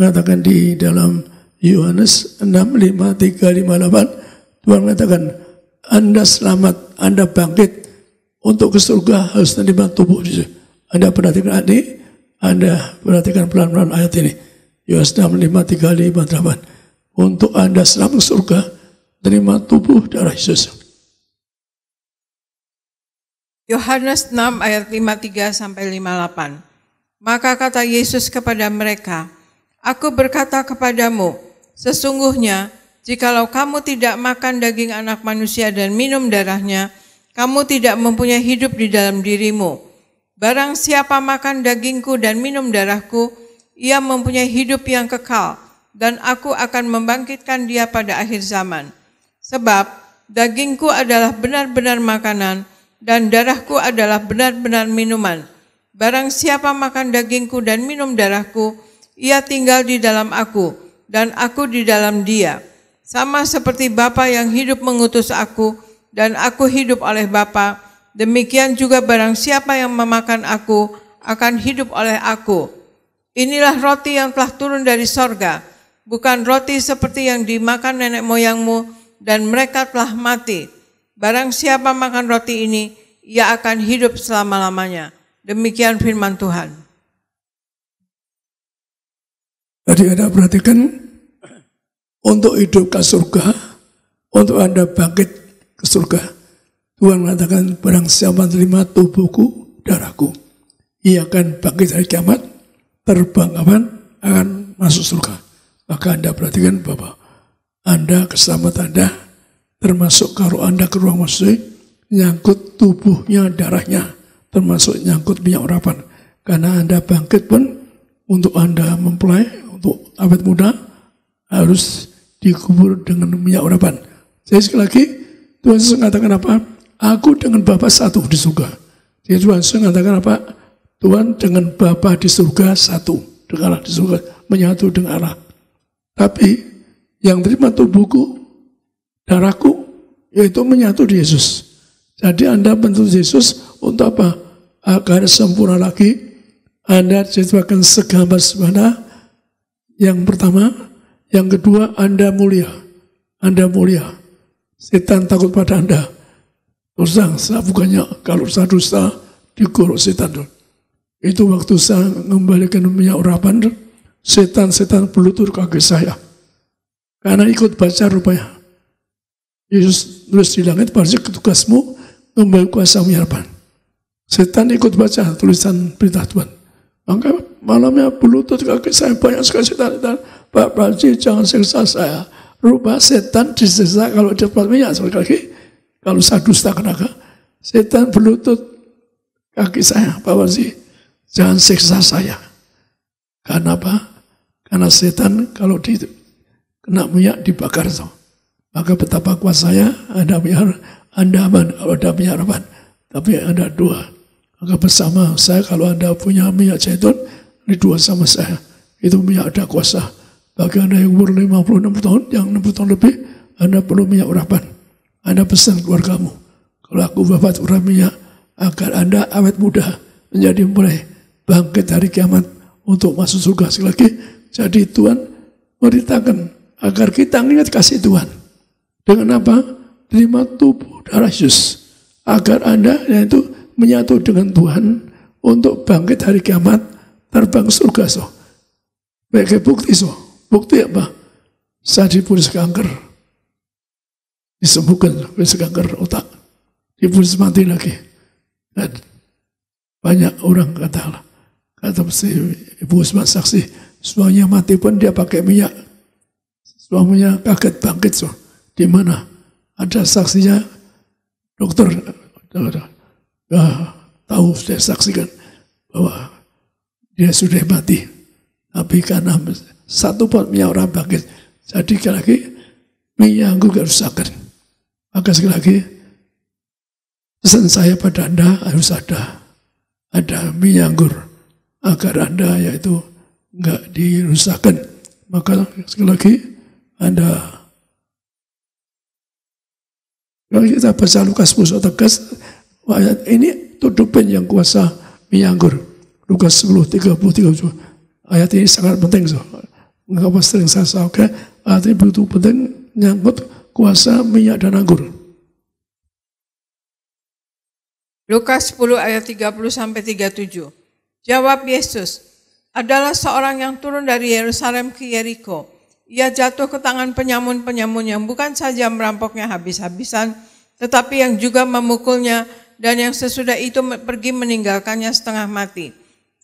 Mengatakan di dalam Yohanes 6:5-3-5-8, Tuhan mengatakan Anda selamat, Anda bangkit untuk ke surga harus menerima tubuh Yesus. Anda perhatikan adik, Anda perhatikan pelan-pelan ayat ini. Yohanes 6:5-3-5-8. Untuk Anda selamat ke surga, terima tubuh darah Yesus. Yohanes 6 ayat 53-58. Maka kata Yesus kepada mereka, Aku berkata kepadamu, sesungguhnya jikalau kamu tidak makan daging anak manusia dan minum darahnya, kamu tidak mempunyai hidup di dalam dirimu. Barang siapa makan dagingku dan minum darahku, ia mempunyai hidup yang kekal, dan aku akan membangkitkan dia pada akhir zaman. Sebab dagingku adalah benar-benar makanan, dan darahku adalah benar-benar minuman. Barang siapa makan dagingku dan minum darahku, ia tinggal di dalam aku, dan aku di dalam dia. Sama seperti Bapa yang hidup mengutus aku, dan aku hidup oleh Bapa, demikian juga barang siapa yang memakan aku akan hidup oleh aku. Inilah roti yang telah turun dari sorga, bukan roti seperti yang dimakan nenek moyangmu dan mereka telah mati. Barang siapa makan roti ini, ia akan hidup selama-lamanya. Demikian firman Tuhan. Jadi Anda perhatikan, untuk hidup ke surga untuk Anda bangkit ke surga. Tuhan mengatakan, barang siapa menerima tubuhku, darahku, ia akan bangkit dari kiamat, terbang akan masuk surga. Maka Anda perhatikan bahwa Anda, keselamatan Anda, termasuk kalau Anda ke ruang maksud, nyangkut tubuhnya, darahnya, termasuk nyangkut minyak urapan. Karena Anda bangkit pun, untuk Anda mempelai, untuk awet muda, harus dikubur dengan minyak urapan. Jadi sekali lagi, Tuhan Yesus mengatakan apa? Aku dengan Bapa satu di surga. Jadi Tuhan Yesus mengatakan apa? Tuhan dengan Bapa di surga satu. Dengan Allah di surga, menyatu dengan Allah. Tapi, yang terima tubuhku, darahku, yaitu menyatu di Yesus. Jadi Anda bentuk Yesus untuk apa? Agar sempurna lagi, Anda diciptakan segambar sempurna. Yang pertama, yang kedua, Anda mulia. Anda mulia. Setan takut pada Anda. Dosa, bukannya kalau saya dusta, digorok setan. Itu waktu saya mengembalikan minyak urapan, setan berlutut kaki saya. Karena ikut baca rupanya. Yesus tulis di langit, pasti tugasmu membawa kuasa minyak urapan. Setan ikut baca tulisan berita Tuhan. Maka malamnya berlutut kaki saya, banyak sekali setan. Pak Praji, jangan siksa saya. Rupanya setan disiksa kalau dapat minyak sekali lagi. Kalau saya dusta kenapa? Setan berlutut kaki saya, Pak Praji, jangan siksa saya. Karena apa? Karena setan kalau kena minyak dibakar. Maka betapa kuasanya ada minyak, Anda aman kalau ada minyak urapan. Tapi ada dua. Maka bersama saya, kalau Anda punya minyak zaitun, ini dua sama saya. Itu minyak ada kuasa. Bagi Anda yang umur 56 tahun, yang 60 tahun lebih, Anda perlu minyak urapan. Anda pesan keluargamu, kalau aku wafat urap minyak, agar Anda awet muda, menjadi mulai bangkit hari kiamat untuk masuk surga. Sekali lagi, jadi Tuhan merintahkan agar kita ingat kasih Tuhan. Dengan apa? Terima tubuh darah Yesus. Agar Anda yaitu menyatu dengan Tuhan untuk bangkit hari kiamat, terbang surga. Sebagai bukti, bukti apa? Saya diputus kanker. Disembuhkan oleh kanker otak, diputus mati lagi. Dan banyak orang kata si Ibu Usman saksi, suaminya mati pun dia pakai minyak. Suaminya kaget bangkit. Di mana? Ada saksinya, dokter tahu, saya saksikan bahwa dia sudah mati. Tapi karena satu pot minyak orang bangkit, jadi lagi minyak gak rusakkan. Maka sekali lagi, pesan saya pada Anda harus ada minyak anggur agar Anda yaitu enggak dirusakkan. Maka sekali lagi, kalau kita baca Lukas 10 tegas, ayat ini tutupin yang kuasa minyak anggur. Lukas 10, 30. Ayat ini sangat penting. Mengapa sering saya sampaikan, ayat ini begitu penting, nyangkut kuasa minyak dan anggur. Lukas 10 ayat 30-37. Jawab Yesus, adalah seorang yang turun dari Yerusalem ke Yeriko. Ia jatuh ke tangan penyamun-penyamun yang bukan saja merampoknya habis-habisan, tetapi yang juga memukulnya, dan yang sesudah itu pergi meninggalkannya setengah mati.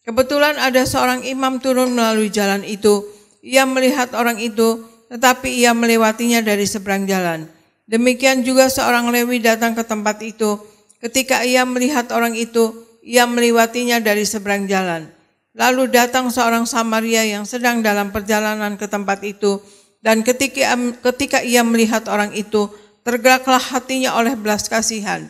Kebetulan ada seorang imam turun melalui jalan itu. Ia melihat orang itu, tetapi ia melewatinya dari seberang jalan. Demikian juga seorang Lewi datang ke tempat itu. Ketika ia melihat orang itu, ia melewatinya dari seberang jalan. Lalu datang seorang Samaria yang sedang dalam perjalanan ke tempat itu, dan ketika ia melihat orang itu, tergeraklah hatinya oleh belas kasihan.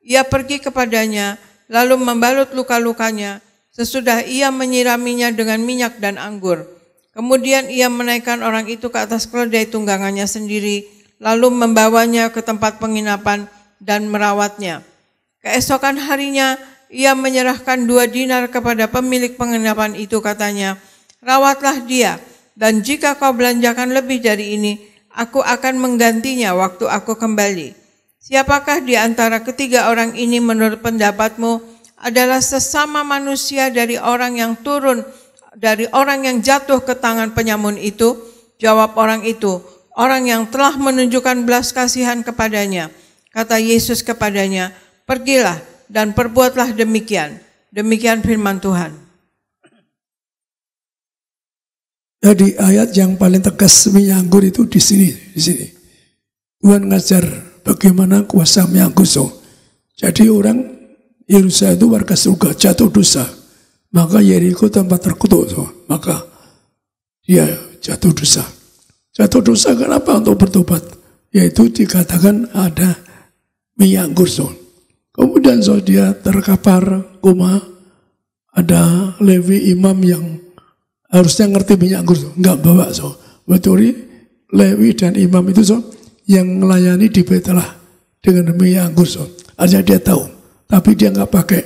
Ia pergi kepadanya, lalu membalut luka-lukanya, sesudah ia menyiraminya dengan minyak dan anggur. Kemudian ia menaikkan orang itu ke atas keledai tunggangannya sendiri, lalu membawanya ke tempat penginapan dan merawatnya. Keesokan harinya, ia menyerahkan 2 dinar kepada pemilik penginapan itu, katanya, rawatlah dia, dan jika kau belanjakan lebih dari ini, aku akan menggantinya waktu aku kembali. Siapakah di antara ketiga orang ini menurut pendapatmu adalah sesama manusia dari orang yang jatuh ke tangan penyamun itu? Jawab orang itu, orang yang telah menunjukkan belas kasihan kepadanya. Kata Yesus kepadanya, pergilah dan perbuatlah demikian. Demikian firman Tuhan. Jadi ayat yang paling tegas minyak anggur itu di sini. Tuhan ngajar bagaimana kuasa minyak anggur. Jadi orang Yerusalem itu warga surga jatuh dosa. Maka Yeriko tempat terkutuk. Maka dia jatuh dosa. Jatuh dosa kenapa? Untuk bertobat. Yaitu dikatakan ada minyak anggur. Kemudian dia terkapar koma. Ada Lewi imam yang harusnya ngerti minyak anggur, enggak bawa. Betul, Lewi dan imam itu yang melayani di Betlah dengan minyak anggur. Artinya dia tahu, tapi dia enggak pakai,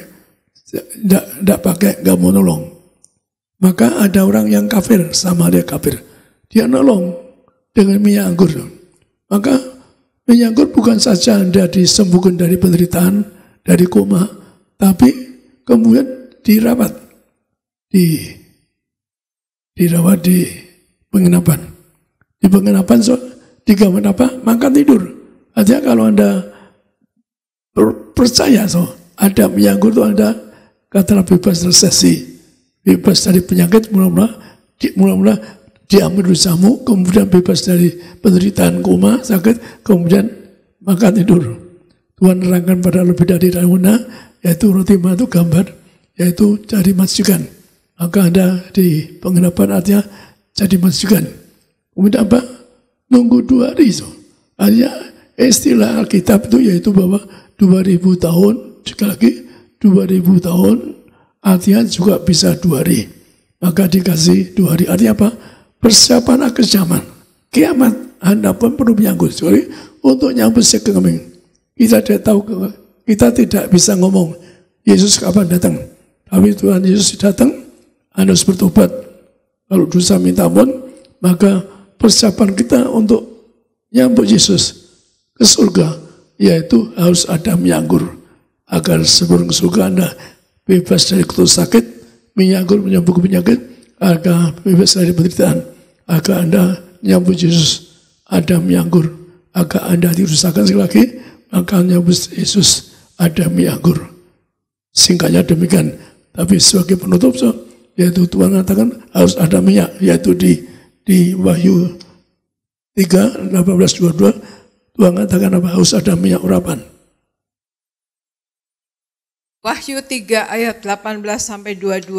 enggak mau nolong. Maka ada orang yang kafir, sama dia kafir, dia nolong dengan minyak anggur. Maka minyak anggur bukan saja Anda disembuhkan dari penderitaan, dari koma, tapi kemudian dirawat di penginapan. Di penginapan digawan apa? Makan tidur. Artinya kalau Anda percaya ada minyak anggur itu Anda katakanlah bebas resesi, bebas dari penyakit, mula-mula diambil dosamu, kemudian bebas dari penderitaan koma, sakit, kemudian makan tidur. Tuhan nerangkan pada lebih dari dahuna, yaitu roti itu gambar, yaitu cari majikan. Maka Anda di penginapan artinya jadi majikan. Kemudian apa? Nunggu 2 hari. Artinya istilah Alkitab itu yaitu bahwa 2000 tahun, sekali lagi 2000 tahun, artinya juga bisa 2 hari. Maka dikasih 2 hari. Artinya apa? Persiapan akhir zaman. Kiamat, Anda pun perlu menyangkut. Sorry, untuk nyambut sekeming. Kita tidak tahu, kita tidak bisa ngomong Yesus kapan datang. Tapi Tuhan Yesus datang, Anda harus bertobat. Kalau dosa minta ampun, maka persiapan kita untuk nyambut Yesus ke surga, yaitu harus ada minyak anggur. Agar sebelum ke surga Anda bebas dari kutuk sakit, minyak anggur menyambut penyakit, agar bebas dari penderitaan, agar Anda nyambut Yesus, ada minyak anggur. Agar Anda dirusakkan sekali lagi, maka nyambut Yesus, ada minyak anggur. Singkatnya demikian. Tapi sebagai penutup, yaitu Tuhan mengatakan harus ada minyak, yaitu di Wahyu 3, 18-22, Tuhan mengatakan apa? Harus ada minyak urapan. Wahyu 3 ayat 18-22.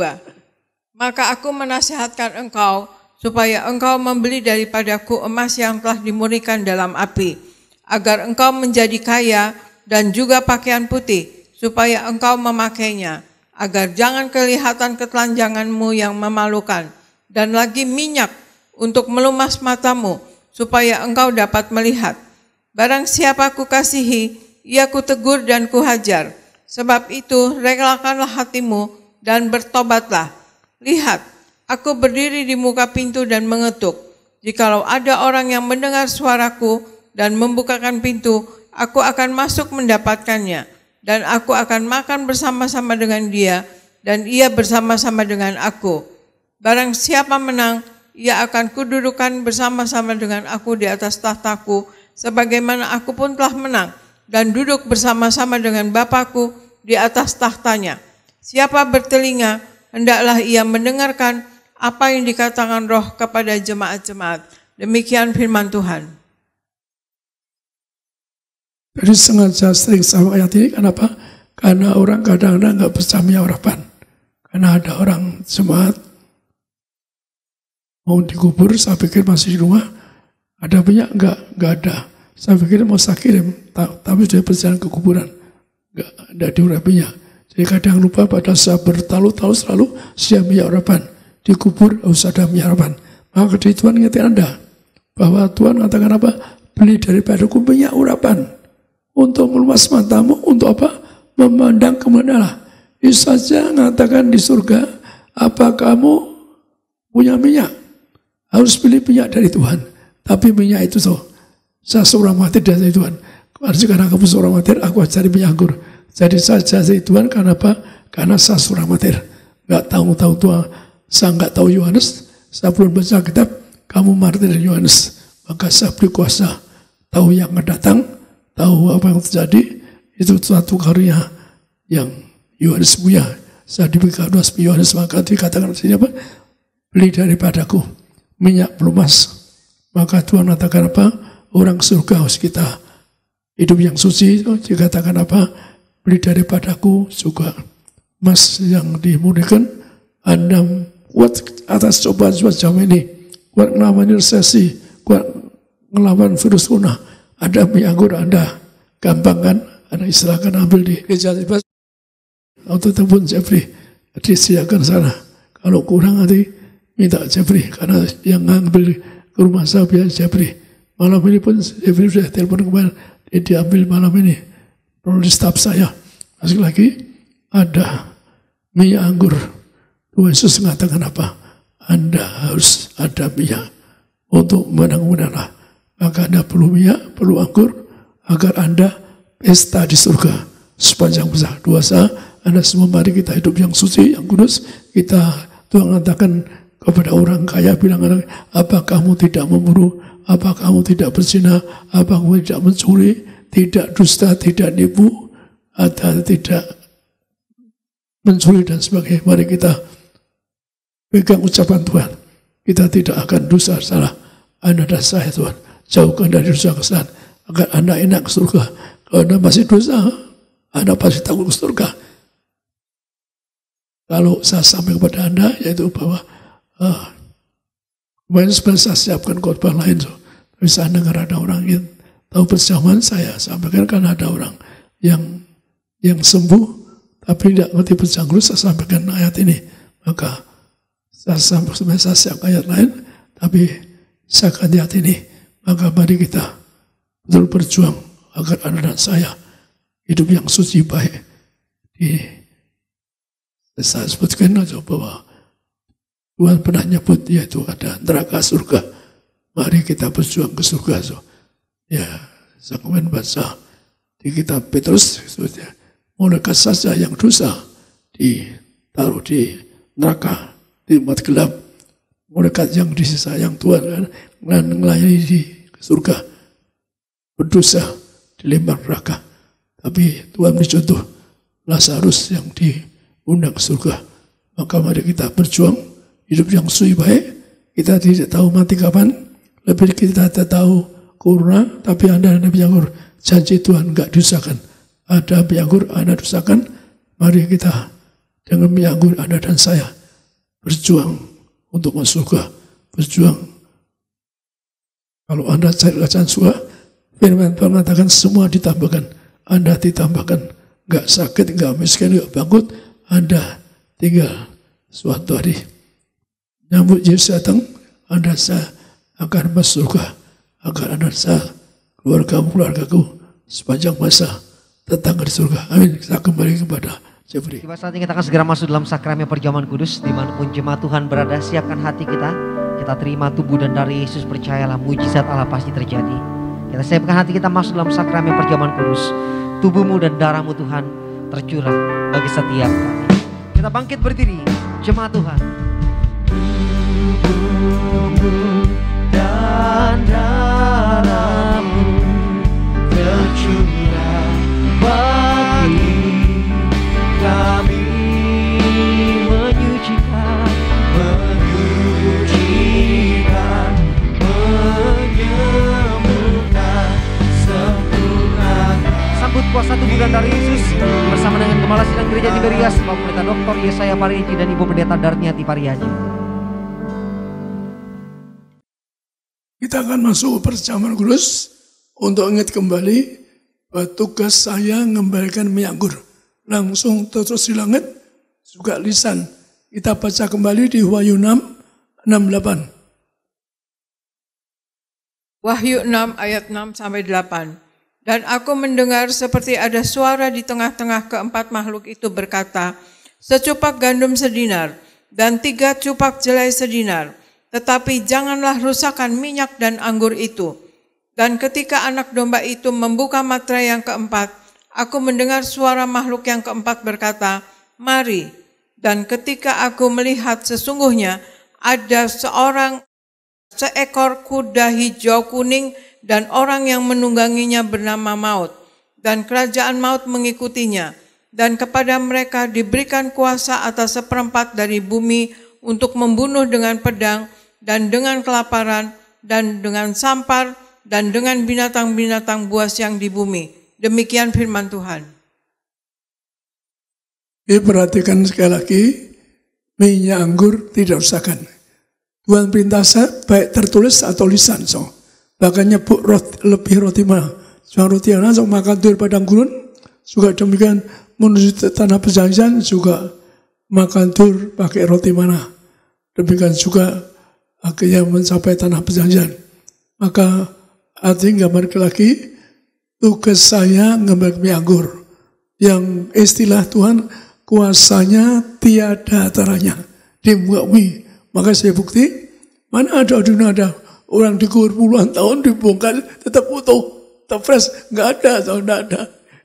Maka aku menasihatkan engkau, supaya engkau membeli daripadaku emas yang telah dimurnikan dalam api, agar engkau menjadi kaya dan juga pakaian putih, supaya engkau memakainya, agar jangan kelihatan ketelanjanganmu yang memalukan, dan lagi minyak untuk melumas matamu, supaya engkau dapat melihat. Barang siapa kukasihi, ia kutegur dan kuhajar. Sebab itu relakanlah hatimu dan bertobatlah. Lihat, aku berdiri di muka pintu dan mengetuk. Jikalau ada orang yang mendengar suaraku dan membukakan pintu, aku akan masuk mendapatkannya. Dan aku akan makan bersama-sama dengan dia, dan ia bersama-sama dengan aku. Barang siapa menang, ia akan kududukan bersama-sama dengan aku di atas tahtaku, sebagaimana aku pun telah menang, dan duduk bersama-sama dengan Bapakku di atas tahtanya. Siapa bertelinga, hendaklah ia mendengarkan apa yang dikatakan Roh kepada jemaat-jemaat. Demikian firman Tuhan. Jadi sengaja sering sama ayat ini, kenapa? Karena orang kadang-kadang nggak percaya harapan. Karena ada orang jemaat mau dikubur, saya pikir masih di rumah, ada banyak nggak ada. Saya pikir mau saya kirim, tapi sudah perjalanan ke kuburan, nggak diurapinya. Jadi kadang lupa pada saat bertalu-talu selalu siap minyak harapan. Dikubur harus ada minyak harapan. Maka dari Tuhan ngingetin Anda bahwa Tuhan katakan apa? Beli daripadaku minyak harapan. Untuk meluas matamu, untuk apa? Memandang kemana-lah. Yesus saja mengatakan di surga, apa kamu punya minyak? Harus beli minyak dari Tuhan. Tapi minyak itu saya seorang mati dari Tuhan. Karena kamu seorang mati, aku cari minyak anggur. Jadi saya cari Tuhan karena apa? Karena saya seorang mati. Gak tahu Tuhan. Saya gak tahu Yohanes. Saya belum baca kitab. Kamu martir Yohanes. maka saya beri kuasa, tahu yang akan datang, tahu apa yang terjadi. Itu suatu karya yang Yohanes punya. Saya diberikan Yohanes, maka dikatakan di sini apa? Beli daripadaku minyak pelumas. Maka Tuhan katakan apa? Orang surga harus kita hidup yang suci. Dikatakan apa? Beli daripadaku juga emas yang dimurnikan. Anda kuat atas cobaan semacam ini, kuat ngelawan resesi, kuat ngelawan virus corona. Ada minyak anggur Anda gampang kan? Anda istilahkan ambil di gereja bebas atau telepon Jeffrey disediakan sana. Kalau kurang nanti minta Jeffrey, karena yang ngambil ke rumah saya biar Jeffrey. Malam ini pun Jeffrey sudah telepon kemarin, dia diambil malam ini oleh staf saya. Masih lagi ada minyak anggur. Tuhan Yesus mengatakan apa? Anda harus ada minyak untuk menang-menanglah. Maka Anda perlu minyak, perlu anggur, agar Anda pesta di surga sepanjang masa. Dosa Anda semua, mari kita hidup yang suci, yang kudus. Tuhan mengatakan kepada orang kaya, bilang, apa kamu tidak membunuh, apa kamu tidak berzina, apa kamu tidak mencuri, tidak dusta, tidak nipu, atau tidak mencuri dan sebagainya. Mari kita pegang ucapan Tuhan. Kita tidak akan dosa salah. Anda dan saya Tuhan, jauhkan dari dosa kesalahan, agar Anda enak ke surga. Kalau Anda masih dosa, Anda pasti takut ke surga. Kalau saya sampaikan kepada Anda, yaitu bahwa kemarin sebenarnya saya siapkan khotbah lain, tapi saya dengar ada orang yang tahu perjamuan, saya sampaikan karena ada orang yang sembuh, tapi tidak mengerti bahasa Inggris, saya sampaikan ayat ini. Maka saya siapkan ayat lain, tapi saya akan ayat ini. Maka mari kita betul berjuang agar Anda dan saya hidup yang suci baik. Saya sebutkan aja bahwa Tuhan pernah nyebut, yaitu ada neraka surga. Mari kita berjuang ke surga. Ya, saya kemudian baca di kitab Petrus, malaikat saja yang dosa ditaruh di neraka, di tempat gelap. Malaikat yang disayang Tuhan dan melayani di surga, berdosa dilempar neraka. Tapi Tuhan beri contoh Lazarus yang diundang ke surga. Maka mari kita berjuang hidup yang suci baik. Kita tidak tahu mati kapan, lebih kita tidak tahu corona, tapi Anda dan Nabi Anggur, janji Tuhan enggak dosakan. Ada minyak anggur Anda dosakan. Mari kita dengan minyak anggur Anda dan saya berjuang untuk masuk surga. Berjuang. Kalau Anda cari kerajaan surga, firman Tuhan mengatakan semua ditambahkan. Anda ditambahkan. Enggak sakit, enggak miskin, enggak bangkrut. Anda tinggal suatu hari nyambut Yesus datang, Anda saya akan masuk surga. Agar Anda saya, keluargaku sepanjang masa tetangga di surga. Amin. Kita kembali kepada Jeffrey. Tiba saatnya kita akan segera masuk dalam sakramen perjamuan kudus. Dimanapun jemaat Tuhan berada, siapkan hati kita. Kita terima tubuh dan darah Yesus, percayalah mujizat Allah pasti terjadi. Kita siapkan hati kita masuk dalam sakramen perjamuan kudus. Tubuhmu dan darahmu Tuhan tercurah bagi setiap kami. Kita bangkit berdiri, jemaat Tuhan. Tubuhmu dan darahmu tercurah bagi kami, menyucikan, menyembuhkan, sempurnakan. Sambut kuasa tubuh dan darah Yesus bersama dengan Kepala Sidang Gereja Tiberias, Bapak Pendeta Dr. Yesaya Parieji dan Ibu Pendeta Darniati Parieji. Kita akan masuk perjamuan kudus untuk ingat kembali bahwa tugas saya mengembalikan minyak anggur. Langsung terus di langit, juga lisan. Kita baca kembali di Wahyu 6:6-8. Wahyu 6 ayat 6-8. Dan aku mendengar seperti ada suara di tengah-tengah keempat makhluk itu berkata, secupak gandum sedinar dan 3 cupak jelai sedinar, tetapi janganlah rusakkan minyak dan anggur itu. Dan ketika anak domba itu membuka materai yang keempat, aku mendengar suara makhluk yang keempat berkata, mari. Dan ketika aku melihat, sesungguhnya ada seorang seekor kuda hijau kuning dan orang yang menungganginya bernama Maut, dan kerajaan maut mengikutinya, dan kepada mereka diberikan kuasa atas seperempat dari bumi untuk membunuh dengan pedang dan dengan kelaparan dan dengan sampar dan dengan binatang-binatang buas yang di bumi. Demikian firman Tuhan. Perhatikan sekali lagi, minyak anggur tidak rusakkan. Tuhan perintah saya, baik tertulis atau lisan. Bahkan nyebut lebih roti mana. Soal roti yang langsung makan di padang gurun. Juga demikian menuju tanah perjanjian juga makan tur pakai roti mana. Demikian juga akhirnya mencapai tanah perjanjian. Maka artinya gambar lagi, tugas saya ngambil minyak anggur. Yang istilah Tuhan, kuasanya tiada taranya di muka bumi. Maka saya bukti, mana ada di dunia ada orang dikubur puluhan tahun dibongkar tetap utuh, tetap fresh, nggak ada, nggak ada.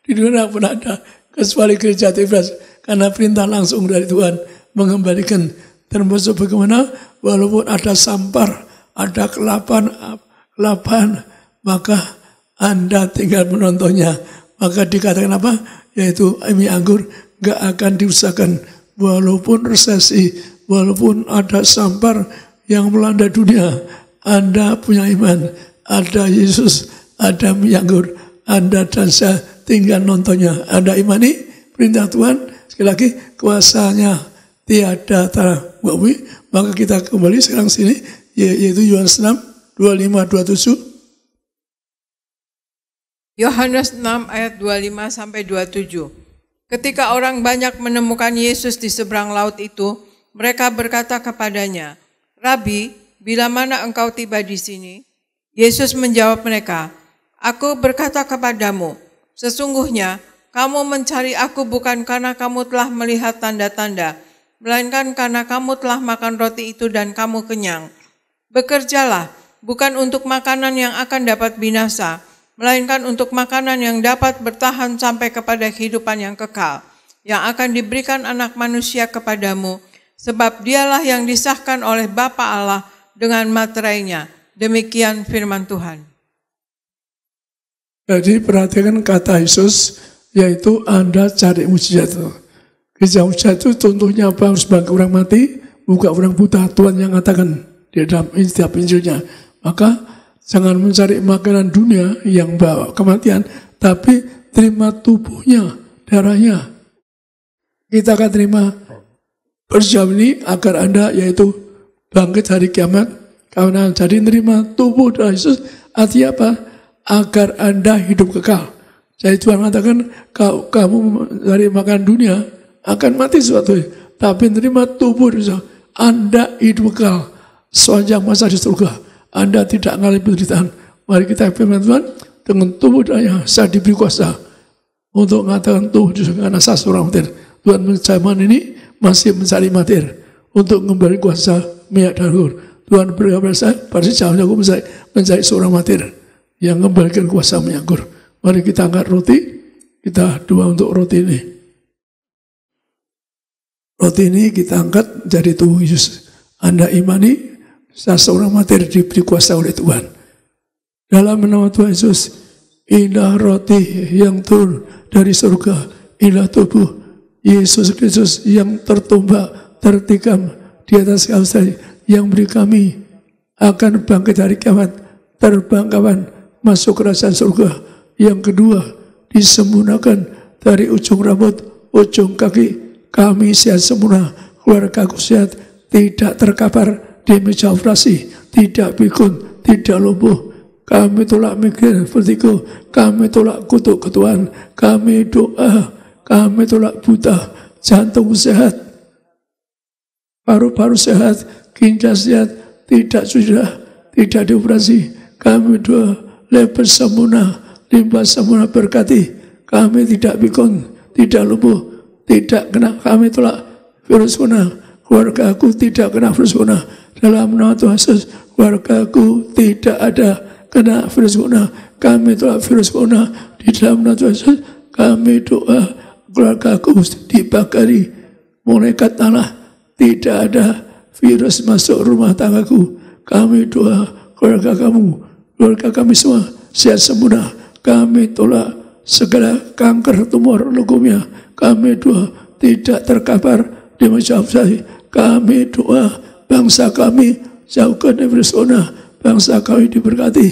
Di dunia pun ada, kecuali gereja fresh, karena perintah langsung dari Tuhan mengembalikan. Termasuk bagaimana, walaupun ada sampar, ada kelapan, maka Anda tinggal menontonnya. Maka dikatakan apa? Yaitu minyak anggur nggak akan diusahakan, walaupun resesi, walaupun ada sampar yang melanda dunia. Anda punya iman, ada Yesus, ada minyak anggur, Anda dan saya tinggal nontonnya. Anda imani perintah Tuhan, sekali lagi kuasanya tiada tarawih. Maka kita kembali sekarang sini, yaitu Yohanes 6, 25-27. Yohanes 6 ayat 25-27. Ketika orang banyak menemukan Yesus di seberang laut itu, mereka berkata kepadanya, "Rabi, bila mana engkau tiba di sini?" Yesus menjawab mereka, "Aku berkata kepadamu, sesungguhnya kamu mencari aku bukan karena kamu telah melihat tanda-tanda, melainkan karena kamu telah makan roti itu dan kamu kenyang. Bekerjalah, bukan untuk makanan yang akan dapat binasa, melainkan untuk makanan yang dapat bertahan sampai kepada kehidupan yang kekal, yang akan diberikan Anak Manusia kepadamu, sebab dialah yang disahkan oleh Bapa Allah dengan materainya." Demikian firman Tuhan. Jadi perhatikan kata Yesus, yaitu Anda cari mujizat. Kisah mujizat itu contohnya apa? Harus bangkit orang mati, buka orang buta. Tuhan yang katakan di dalam setiap Injilnya. Maka jangan mencari makanan dunia yang bawa kematian, tapi terima tubuhnya, darahnya. Kita akan terima persiapan ini agar Anda yaitu bangkit hari kiamat. Karena jadi terima tubuh darah Yesus, artinya apa? Agar Anda hidup kekal. Jadi Tuhan mengatakan, kamu dari makanan dunia akan mati suatu, tapi terima tubuh Yesus, Anda hidup kekal sepanjang masa di surga. Anda tidak mengalami penderitaan. Mari kita firman Tuhan, dengan tubuh darahnya saya diberi kuasa untuk mengatakan tubuh Yesus, karena saya seorang martir. Tuhan zaman ini masih mencari martir untuk memberi kuasa minyak darah. Tuhan beri kepada saya, pada sejauhnya aku mencari seorang martir yang mengembalikan kuasa minyak anggur. Mari kita angkat roti, kita doa untuk roti ini. Roti ini kita angkat jadi tubuh Yesus. Anda imani, saya seorang martir diberi kuasa oleh Tuhan. Dalam nama Tuhan Yesus, inilah roti yang turun dari surga, inilah tubuh Yesus Kristus yang tertumbak, tertikam di atas kayu, yang beri kami akan bangkit hari kiamat, terbang kawan masuk kerajaan surga. Yang kedua, disempurnakan dari ujung rambut, ujung kaki, kami sehat sempurna, keluarga aku sehat, tidak terkapar di meja operasi, tidak pikun, tidak lumpuh. Kami tolak migrain, vertigo, kami tolak kutuk ketuaan, kami doa, kami tolak buta, jantung sehat, paru-paru sehat, ginjal sehat, tidak sudah, tidak dioperasi. Kami doa, lebar sempurna, limbah sempurna berkati. Kami tidak pikun, tidak lumpuh, tidak kena, kami tolak virus corona. Keluarga aku tidak kena virus corona. Dalam nama Tuhan Yesus, keluarga aku tidak ada kena virus corona. Kami tolak virus corona. Di dalam nama Tuhan Yesus, kami doa, keluarga aku dibakari malaikat Allah, tidak ada virus masuk rumah tanggaku. Kami doa keluarga kamu, keluarga kami semua sehat sempurna. Kami tolak segala kanker, tumor, leukemia. Kami doa tidak terkapar di masyarakat. Kami doa bangsa kami jauhkan dari virus corona. Bangsa kami diberkati,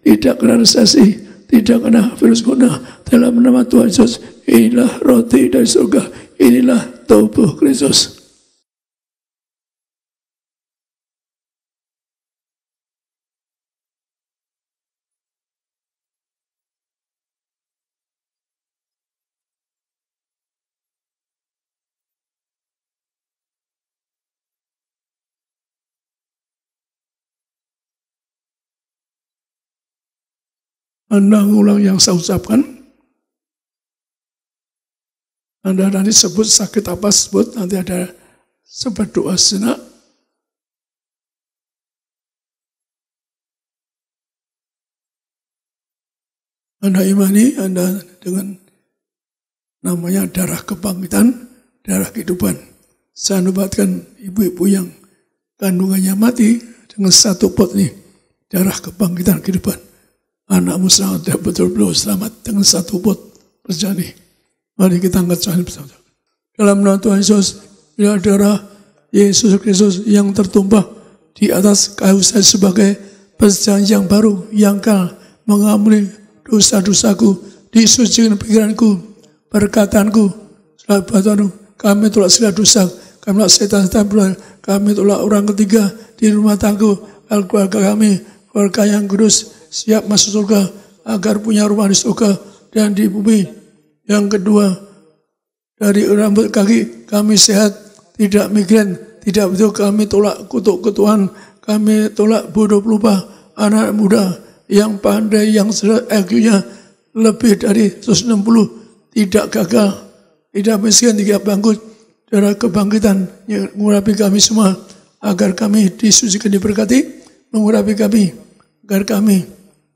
tidak kena resesi, tidak kena virus corona. Dalam nama Tuhan Yesus, inilah roti dari surga, inilah tubuh Kristus. Anda ulang yang saya ucapkan. Anda nanti sebut sakit apa, sebut nanti ada sebut doa sejenak. Anda imani, Anda dengan namanya darah kebangkitan, darah kehidupan. Saya nubatkan ibu-ibu yang kandungannya mati dengan satu pot nih, darah kebangkitan kehidupan. Anakmu selamat, betul-betul selamat dengan satu pot terjadi. Mari kita angkat tangan bersama. Dalam nama Tuhan Yesus, bila darah Yesus Kristus yang tertumpah di atas kayu salib sebagai perjanjian yang baru, yang kekal mengampuni dosa-dosaku, disucikan pikiranku, perkataanku, selama kami tolak segala dosa, kami tolak setan-setan, kami tolak orang ketiga di rumah tangga, keluarga kami, keluarga yang kudus, siap masuk surga agar punya rumah di surga dan di bumi. Yang kedua, dari rambut kaki kami sehat, tidak migrain, tidak betul. Kami tolak kutuk ketuhan, kami tolak bodoh pelupa, anak muda yang pandai, yang IQ-nya lebih dari 160, tidak gagal, tidak miskin, tidak bangkrut. Darah kebangkitan yang mengurapi kami semua agar kami disucikan, diberkati, mengurapi kami agar kami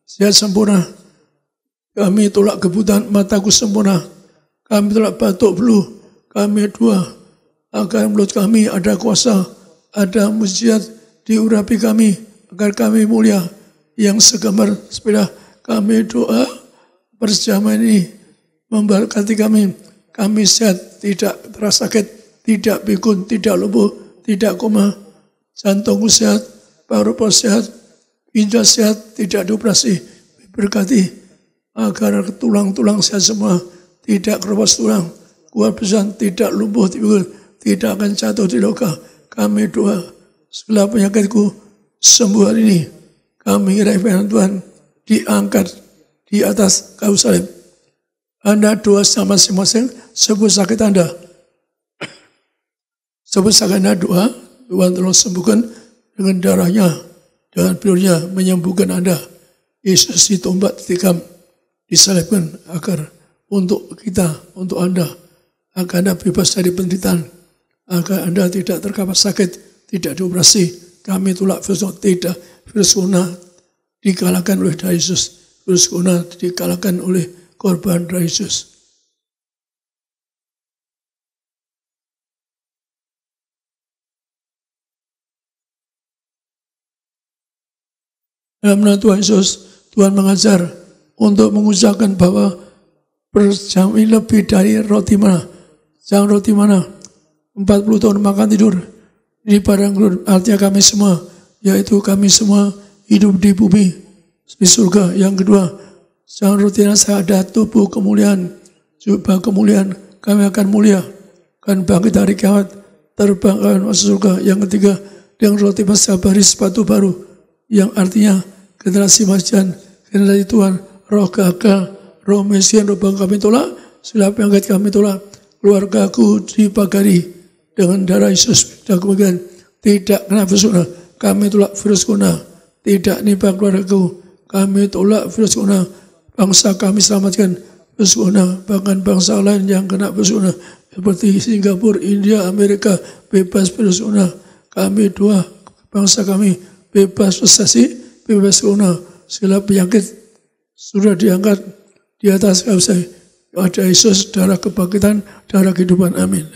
sehat sempurna. Kami tolak kebutaan mataku sempurna. Kami tolak batuk flu. Kami doa agar mulut kami ada kuasa, ada mujizat diurapi kami agar kami mulia. Yang segambar sepeda, kami doa bersama ini memberkati kami. Kami sehat, tidak terasa sakit, tidak pikun, tidak lumpuh, tidak koma. Jantungku sehat, paru-paru sehat, ginjal sehat, tidak dioperasi. Berkati agar tulang-tulang sehat semua, tidak keropos tulang, kuat pesan, tidak lumpuh, tidak akan jatuh di luka. Kami doa segala penyakitku sembuh hari ini. Kami firman Tuhan diangkat di atas kayu salib. Anda doa sama masing-masing, sebut sakit Anda. Sebut sakit Anda, doa, Tuhan tolong sembuhkan dengan darahnya, dengan pilurnya menyembuhkan Anda. Yesus ditombak, ditikam, disalibkan agar untuk kita, untuk Anda, agar Anda bebas dari penderitaan, agar Anda tidak terkapar sakit, tidak dioperasi. Kami tolak virus, tidak, virus corona dikalahkan oleh Yesus, virus corona dikalahkan oleh korban dari Yesus. Dalam nama Tuhan Yesus, Tuhan mengajar untuk mengucapkan bahwa berjam ini lebih dari roti mana. Jangan roti mana. 40 tahun makan tidur di padang gurun. Artinya kami semua, yaitu kami semua hidup di bumi, di surga. Yang kedua, jangan roti nasa, ada tubuh kemuliaan, jubah kemuliaan. Kami akan mulia, akan bangkit hari kiamat, terbang akan masuk surga. Yang ketiga, dengan roti masa baris sepatu baru, yang artinya generasi majikan, generasi Tuhan, roh gagal, roh mesian, roh bang kami tolak, segala penyakit kami tolak, keluargaku dipagari dengan darah Yesus, dan kemudian tidak kena virus corona, kami tolak virus corona, tidak nimpa keluargaku, kami tolak virus corona, bangsa kami selamatkan virus corona, bahkan bangsa lain yang kena virus corona, seperti Singapura, India, Amerika, bebas virus corona, kami doa bangsa kami bebas resesi, bebas corona, segala penyakit sudah diangkat di atas kayu salib. Ada Yesus, darah kebangkitan, darah kehidupan. Amin.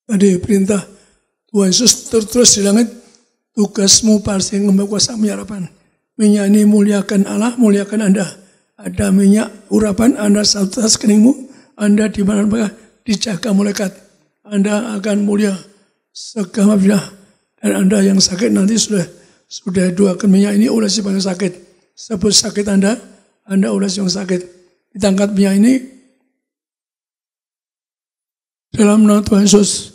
Tadi perintah Tuhan Yesus terus di langit, tugasmu pasti ngembang kuasa penyerapan. Minyak ini muliakan Allah, muliakan Anda. Ada minyak urapan, Anda satu atas keningmu, Anda di mana-mana dijaga malaikat. Anda akan mulia segala bila. Dan Anda yang sakit nanti sudah doakan minyak ini oleh si yang sakit. Sebut sakit Anda oleh si yang sakit. Ditangkat minyak ini dalam nama Tuhan Yesus.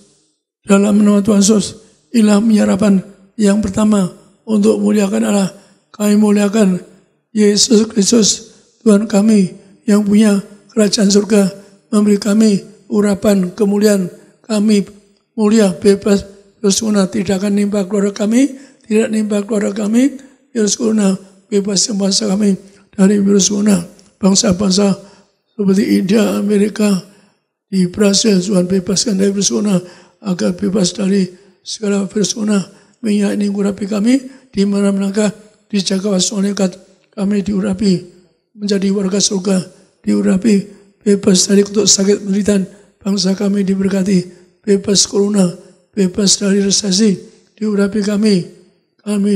Dalam nama Tuhan Yesus, inilah penyerapan yang pertama untuk muliakan Allah. Kami muliakan Yesus Kristus, Tuhan kami yang punya kerajaan surga, memberi kami urapan kemuliaan. Kami mulia, bebas, virus corona tidak akan nimpa keluarga kami, tidak nimpa keluarga kami, virus corona bebas bangsa kami dari virus corona. Bangsa-bangsa seperti India, Amerika, di Brasil, Tuhan bebaskan dari virus corona, agar bebas dari segala virus corona. Minyak ini urapi kami, di mana-mana dijaga malaikat, kami diurapi menjadi warga surga, diurapi bebas dari kutuk sakit penderitaan, bangsa kami diberkati, bebas corona, bebas dari resesi, diurapi kami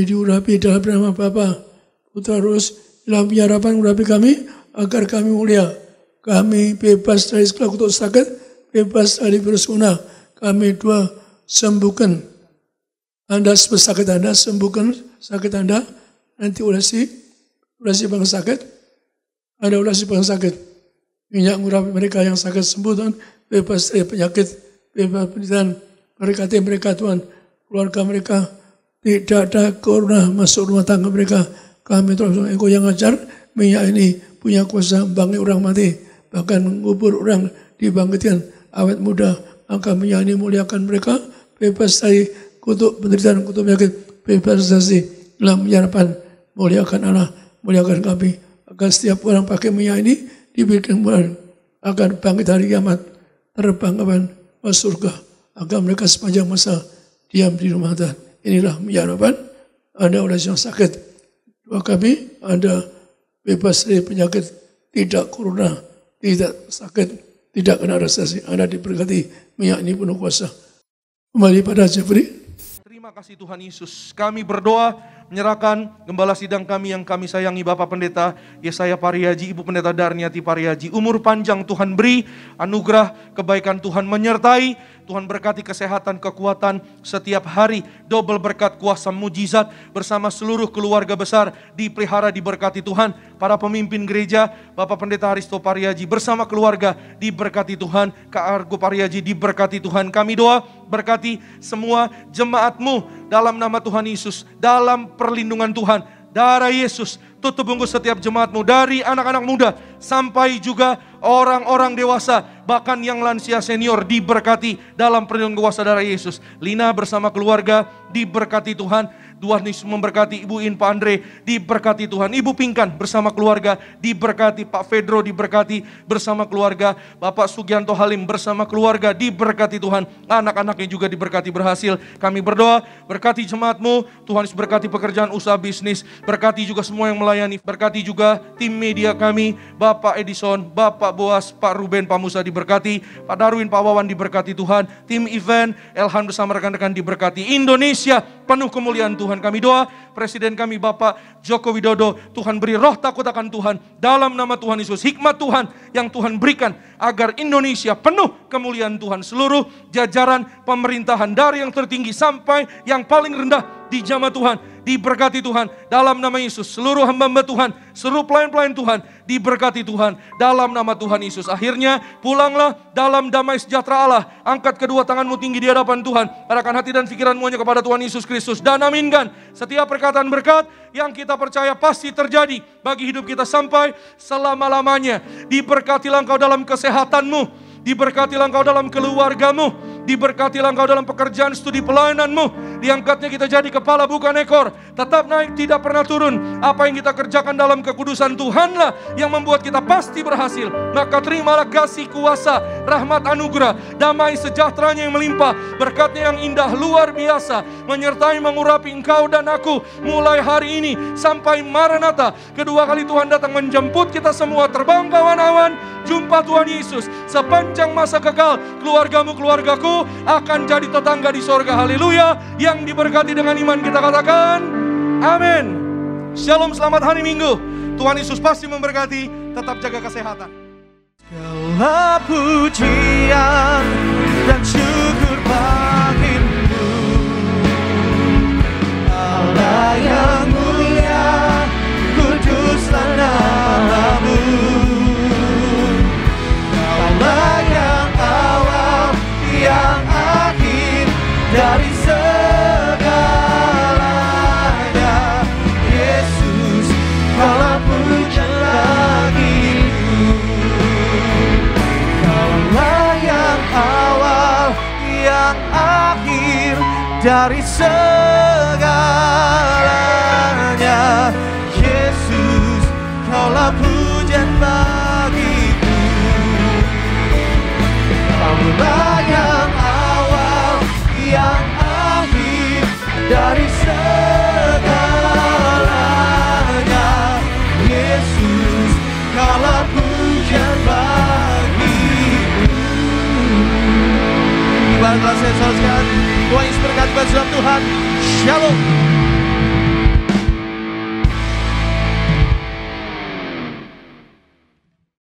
diurapi dalam nama Bapa, Putra, Roh, dalam harapan urapi kami, agar kami mulia, kami bebas dari segala kutuk sakit, bebas dari virus corona, kami sembuhkan Anda sakit Anda, sembuhkan sakit Anda, nanti oleh si bang sakit, ada oleh si bang sakit, minyak murah mereka yang sakit sembuh Tuhan, bebas dari penyakit, bebas penderitaan, berkati mereka Tuhan, keluarga mereka, tidak ada corona masuk rumah tangga mereka, kami terus Engkau yang ajar, minyak ini punya kuasa bangkit orang mati, bahkan mengubur orang dibangkitkan, awet muda, maka minyak ini muliakan mereka, bebas dari kutuk penderitaan, kutuk penyakit, bebas dari dalam harapan, muliakan Allah, muliakan kami, agar setiap orang pakai minyak ini diberikan bulan, agar bangkit hari kiamat, terbang kapan masuk surga, agar mereka sepanjang masa diam di rumah Tuhan. Inilah minyak harapan, Anda oleh yang sakit, doa kami, Anda bebas dari penyakit, tidak corona, tidak sakit, tidak kena resesi, Anda diberkati, minyak ini penuh kuasa. Kembali pada Jeffrey. Terima kasih Tuhan Yesus. Kami berdoa menyerahkan gembala sidang kami yang kami sayangi Bapak Pendeta Yesaya Pariaji, Ibu Pendeta Darniati Pariaji. Umur panjang Tuhan beri, anugerah kebaikan Tuhan menyertai. Tuhan berkati kesehatan, kekuatan setiap hari. Double berkat kuasa mujizat bersama seluruh keluarga besar dipelihara diberkati Tuhan. Para pemimpin gereja, Bapak Pendeta Haristo Pariaji bersama keluarga diberkati Tuhan. Kak Argo Pariaji diberkati Tuhan. Kami doa berkati semua jemaat-Mu dalam nama Tuhan Yesus, dalam perlindungan Tuhan, darah Yesus, tutup bungkus setiap jemaat-Mu dari anak-anak muda sampai juga orang-orang dewasa, bahkan yang lansia senior diberkati dalam perlindungan kuasa darah Yesus. Lina bersama keluarga diberkati Tuhan. Tuhan Yesus memberkati Ibu In, Pak Andre diberkati Tuhan. Ibu Pingkan bersama keluarga diberkati. Pak Fedro diberkati bersama keluarga. Bapak Sugianto Halim bersama keluarga diberkati Tuhan. Anak-anaknya juga diberkati berhasil. Kami berdoa berkati jemaat-Mu. Tuhan Yesus berkati pekerjaan usaha bisnis. Berkati juga semua yang melayani. Berkati juga tim media kami. Bapak Edison, Bapak Boas, Pak Ruben, Pak Musa diberkati. Pak Darwin, Pak Wawan diberkati Tuhan. Tim event, Elhan bersama rekan-rekan diberkati. Indonesia penuh kemuliaan Tuhan. Kami doa Presiden kami Bapak Joko Widodo, Tuhan beri roh takut akan Tuhan dalam nama Tuhan Yesus. Hikmat Tuhan yang Tuhan berikan agar Indonesia penuh kemuliaan Tuhan. Seluruh jajaran pemerintahan dari yang tertinggi sampai yang paling rendah di jamaah Tuhan diberkati Tuhan dalam nama Yesus. Seluruh hamba-hamba Tuhan, seluruh pelayan-pelayan Tuhan diberkati Tuhan dalam nama Tuhan Yesus. Akhirnya pulanglah dalam damai sejahtera Allah. Angkat kedua tanganmu tinggi di hadapan Tuhan. Arahkan hati dan pikiranmu hanya kepada Tuhan Yesus Kristus. Dan aminkan setiap perkataan berkat yang kita percaya pasti terjadi bagi hidup kita sampai selama-lamanya. Diberkatilah engkau dalam kesehatanmu. Diberkatilah engkau dalam keluargamu. Diberkatilah engkau dalam pekerjaan studi pelayananmu. Diangkatnya kita jadi kepala bukan ekor. Tetap naik tidak pernah turun. Apa yang kita kerjakan dalam kekudusan Tuhanlah yang membuat kita pasti berhasil. Maka terimalah kasih kuasa, rahmat anugerah, damai sejahteranya yang melimpah. Berkatnya yang indah luar biasa. Menyertai mengurapi engkau dan aku. Mulai hari ini sampai Maranatha. Kedua kali Tuhan datang menjemput kita semua terbang kawan-kawan. Jumpa Tuhan Yesus sepanjang masa kekal. Keluargamu, keluargaku itu akan jadi tetangga di sorga. Haleluya. Yang diberkati dengan iman kita katakan amin. Shalom, selamat hari Minggu. Tuhan Yesus pasti memberkati. Tetap jaga kesehatan. Segala pujian dan syukur bagimu, Allah yang mulia, kuduslah nama-Mu. Kaulah yang awal, yang akhir dari segalanya. Yesus, Kaulah pujian bagiku. Kaulah yang awal, yang akhir dari segalanya. Yesus, Kaulah pujian bagiku. Kaulah yang awal, yang akhir dari segalanya. Yesus, Kaulah pujian bagiku. Ibaratlah saya saudara sekalian, Tuhan Yesus berkati buat Tuhan. Shalom.